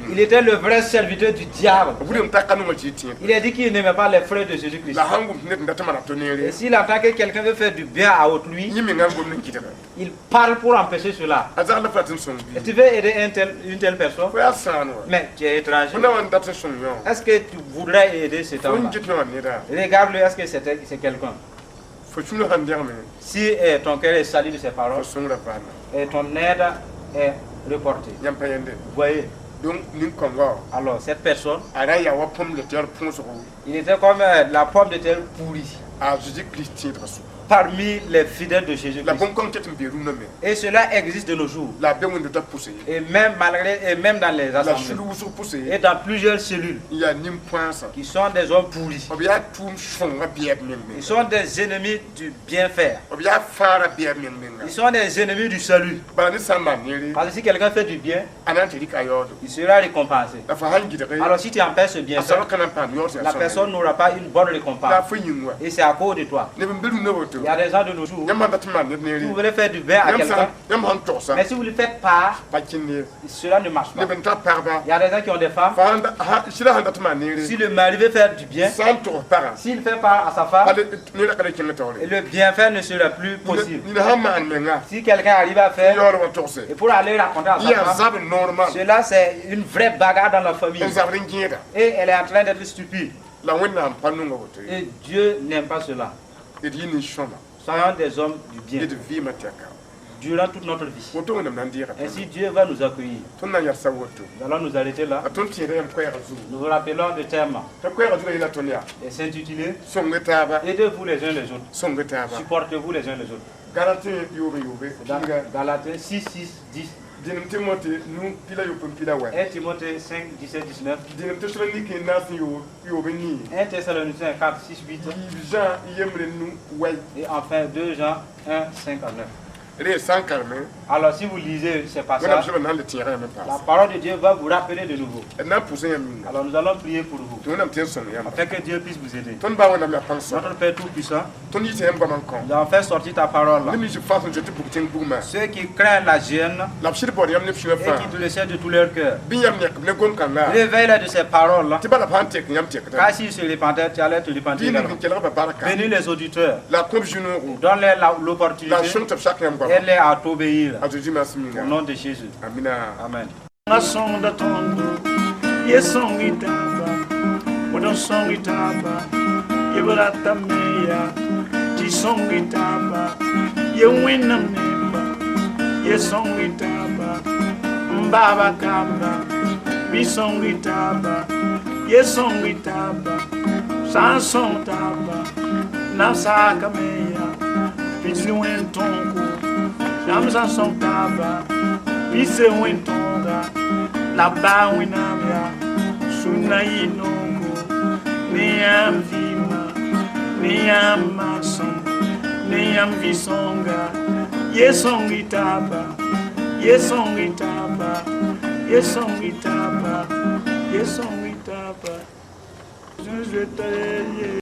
Speaker 3: Il était le vrai serviteur du diable.
Speaker 2: budem takanu ma ji tin
Speaker 3: Il a dit qu'il n'aimait pas les frères de Jésus-Christ.
Speaker 2: la hangum net ndata mana to
Speaker 3: Et
Speaker 2: nere
Speaker 3: s'il entend que quelqu'un veut faire du bien à autrui,
Speaker 2: yimi ngangom ne kitaba
Speaker 3: il parle pour empêcher cela.
Speaker 2: azar la fatin son
Speaker 3: Et
Speaker 2: bi
Speaker 3: tu veux aider une telle personne,
Speaker 2: ko ya sanu
Speaker 3: mais tu es étranger.
Speaker 2: buna wan data son yo
Speaker 3: Est-ce que tu voudrais aider cet
Speaker 2: fo
Speaker 3: homme-là?
Speaker 2: njit no ne da
Speaker 3: Regarde-le, est-ce que c'est quelqu'un?
Speaker 2: fo chuno han derme
Speaker 3: Si ton cœur est sali de ses
Speaker 2: fo
Speaker 3: paroles
Speaker 2: son la bana
Speaker 3: et ton aide est reportée,
Speaker 2: yam payende
Speaker 3: vous voyez,
Speaker 2: donc nin kongo
Speaker 3: alors cette personne
Speaker 2: ara ya wa pom le ter pon so
Speaker 3: Il était comme la pomme de terre pourrie
Speaker 2: a Jésus-Christ tiendra sous.
Speaker 3: parmi les fidèles de
Speaker 2: La
Speaker 3: Jésus-Christ.
Speaker 2: bonne conquête me berou non mais.
Speaker 3: Et cela existe de nos jours.
Speaker 2: La bien de ta poussée.
Speaker 3: Et même dans les
Speaker 2: La
Speaker 3: assemblées.
Speaker 2: chelou sur poussée.
Speaker 3: Et dans plusieurs cellules
Speaker 2: Il y a nim point ça.
Speaker 3: qui sont des hommes pourris.
Speaker 2: On vient tout chon à bien
Speaker 3: Ils sont des ennemis du bien faire.
Speaker 2: on vient faire à bien
Speaker 3: Ils sont des ennemis du salut.
Speaker 2: Bani samba niri.
Speaker 3: Parce que si quelqu'un fait du bien,
Speaker 2: Anantiri kayodo.
Speaker 3: il sera récompensé.
Speaker 2: La fa hangi de.
Speaker 3: Alors si tu empêches ce bien
Speaker 2: Asaba
Speaker 3: faire,
Speaker 2: kana pan yor c'est
Speaker 3: la personne n'aura pas une bonne
Speaker 2: La
Speaker 3: récompense.
Speaker 2: fa yingwa.
Speaker 3: Et c'est à cause de toi.
Speaker 2: Ne mbiru no woto.
Speaker 3: Il y a des gens de nos jours,
Speaker 2: Yamma datman
Speaker 3: si
Speaker 2: niri.
Speaker 3: vous voulez faire du bien à quelqu'un,
Speaker 2: Yam han to ça.
Speaker 3: mais si vous lui faites part,
Speaker 2: Pas kinni.
Speaker 3: cela ne marche
Speaker 2: Ne
Speaker 3: pas.
Speaker 2: benta parba.
Speaker 3: Il y a des gens qui ont des femmes,
Speaker 2: Fa handa shira handa tman niri.
Speaker 3: si le mari veut faire du bien,
Speaker 2: Sans to para.
Speaker 3: s'il fait part à sa femme,
Speaker 2: Ale ni la kale kinni tawle.
Speaker 3: et le bienfait ne sera plus possible.
Speaker 2: Ni ha man menga.
Speaker 3: Si quelqu'un arrive à faire,
Speaker 2: Yor wa to se.
Speaker 3: et pour aller raconter à
Speaker 2: Il y a
Speaker 3: sa femme,
Speaker 2: zab normal.
Speaker 3: cela c'est une vraie bagarre dans la famille.
Speaker 2: Zabrin gieda.
Speaker 3: Et elle est en train d'être stupide.
Speaker 2: La wena panu ngoto.
Speaker 3: Et Dieu n'aime pas cela.
Speaker 2: Et yini shoma.
Speaker 3: Soyons des hommes du
Speaker 2: Et
Speaker 3: bien
Speaker 2: de vie matiaka.
Speaker 3: durant toute notre vie.
Speaker 2: Woto wona mnandira.
Speaker 3: Ainsi Dieu va nous accueillir.
Speaker 2: Tonna ya sawoto.
Speaker 3: Nous allons nous arrêter là.
Speaker 2: Aton tire yam kwera zu.
Speaker 3: Nous vous rappelons le thème
Speaker 2: Ta kwera zu ila tonya.
Speaker 3: et s'intituler
Speaker 2: Songeta
Speaker 3: Aidez-vous les uns les autres.
Speaker 2: Songeta ba.
Speaker 3: Supportez-vous les uns les autres.
Speaker 2: Galate yobe yobe.
Speaker 3: Dans
Speaker 2: Kinga
Speaker 3: Galates 6, 6, 10.
Speaker 2: dinam Timote nu pila yo pila wa.
Speaker 3: 1 Timothée 5, 17, 19.
Speaker 2: Dinam Thessaloniki nas yobe ni.
Speaker 3: 1 Thessaloniciens 4, 6, 8.
Speaker 2: Jean yemre nu way.
Speaker 3: Et enfin 2 Jean 1, 5 à 9.
Speaker 2: Re sans carme.
Speaker 3: Alors si vous lisez ces
Speaker 2: Wana
Speaker 3: passages,
Speaker 2: je nan le tire même
Speaker 3: la
Speaker 2: pas.
Speaker 3: parole de Dieu va vous rappeler de nouveau.
Speaker 2: Na pousse yam.
Speaker 3: Alors nous allons prier pour vous.
Speaker 2: To nam ten son yam.
Speaker 3: Afin que Dieu puisse vous aider.
Speaker 2: Ton ba wana me panso.
Speaker 3: Notre Père Tout-Puissant,
Speaker 2: Ton yite yam ba man kon.
Speaker 3: nous allons faire sortir ta parole là.
Speaker 2: Ni mi je façon je te pour ten bouma.
Speaker 3: Ceux qui craignent la gêne
Speaker 2: La pchir bor yam ne pchir
Speaker 3: et
Speaker 2: fa.
Speaker 3: qui te le cherchent de tout leur cœur,
Speaker 2: Binyam nek ne gon kan la.
Speaker 3: réveille-les de ces paroles là.
Speaker 2: Ti bala pantek yam tek ta.
Speaker 3: Car s'ils se repentent, tu allais te repentir
Speaker 2: Dina
Speaker 3: également.
Speaker 2: ni kela ba baraka.
Speaker 3: Bénis les auditeurs,
Speaker 2: La coupe juno.
Speaker 3: donne-leur
Speaker 2: La
Speaker 3: l'opportunité,
Speaker 2: chon top chaque yam ba.
Speaker 3: aide-les à t'obéir.
Speaker 2: Azuji masminga.
Speaker 3: Au nom de Jésus.
Speaker 2: Amina.
Speaker 3: Amen.
Speaker 1: Na sonda tondo, ye songi taba, wadon songi taba, ye barata meya, ti songi taba, ye wina nemba, ye songi taba, mbaba kamba, bi songi taba, ye songi taba, san song taba, na saka meya, pizzi wen tonko, namza song taba, pise wen tonga, la ba winamya, suna inongo, neyam vima, neyam mason, neyam visonga, yesongi taba, yesongi taba, yesongi taba, yesongi taba, je te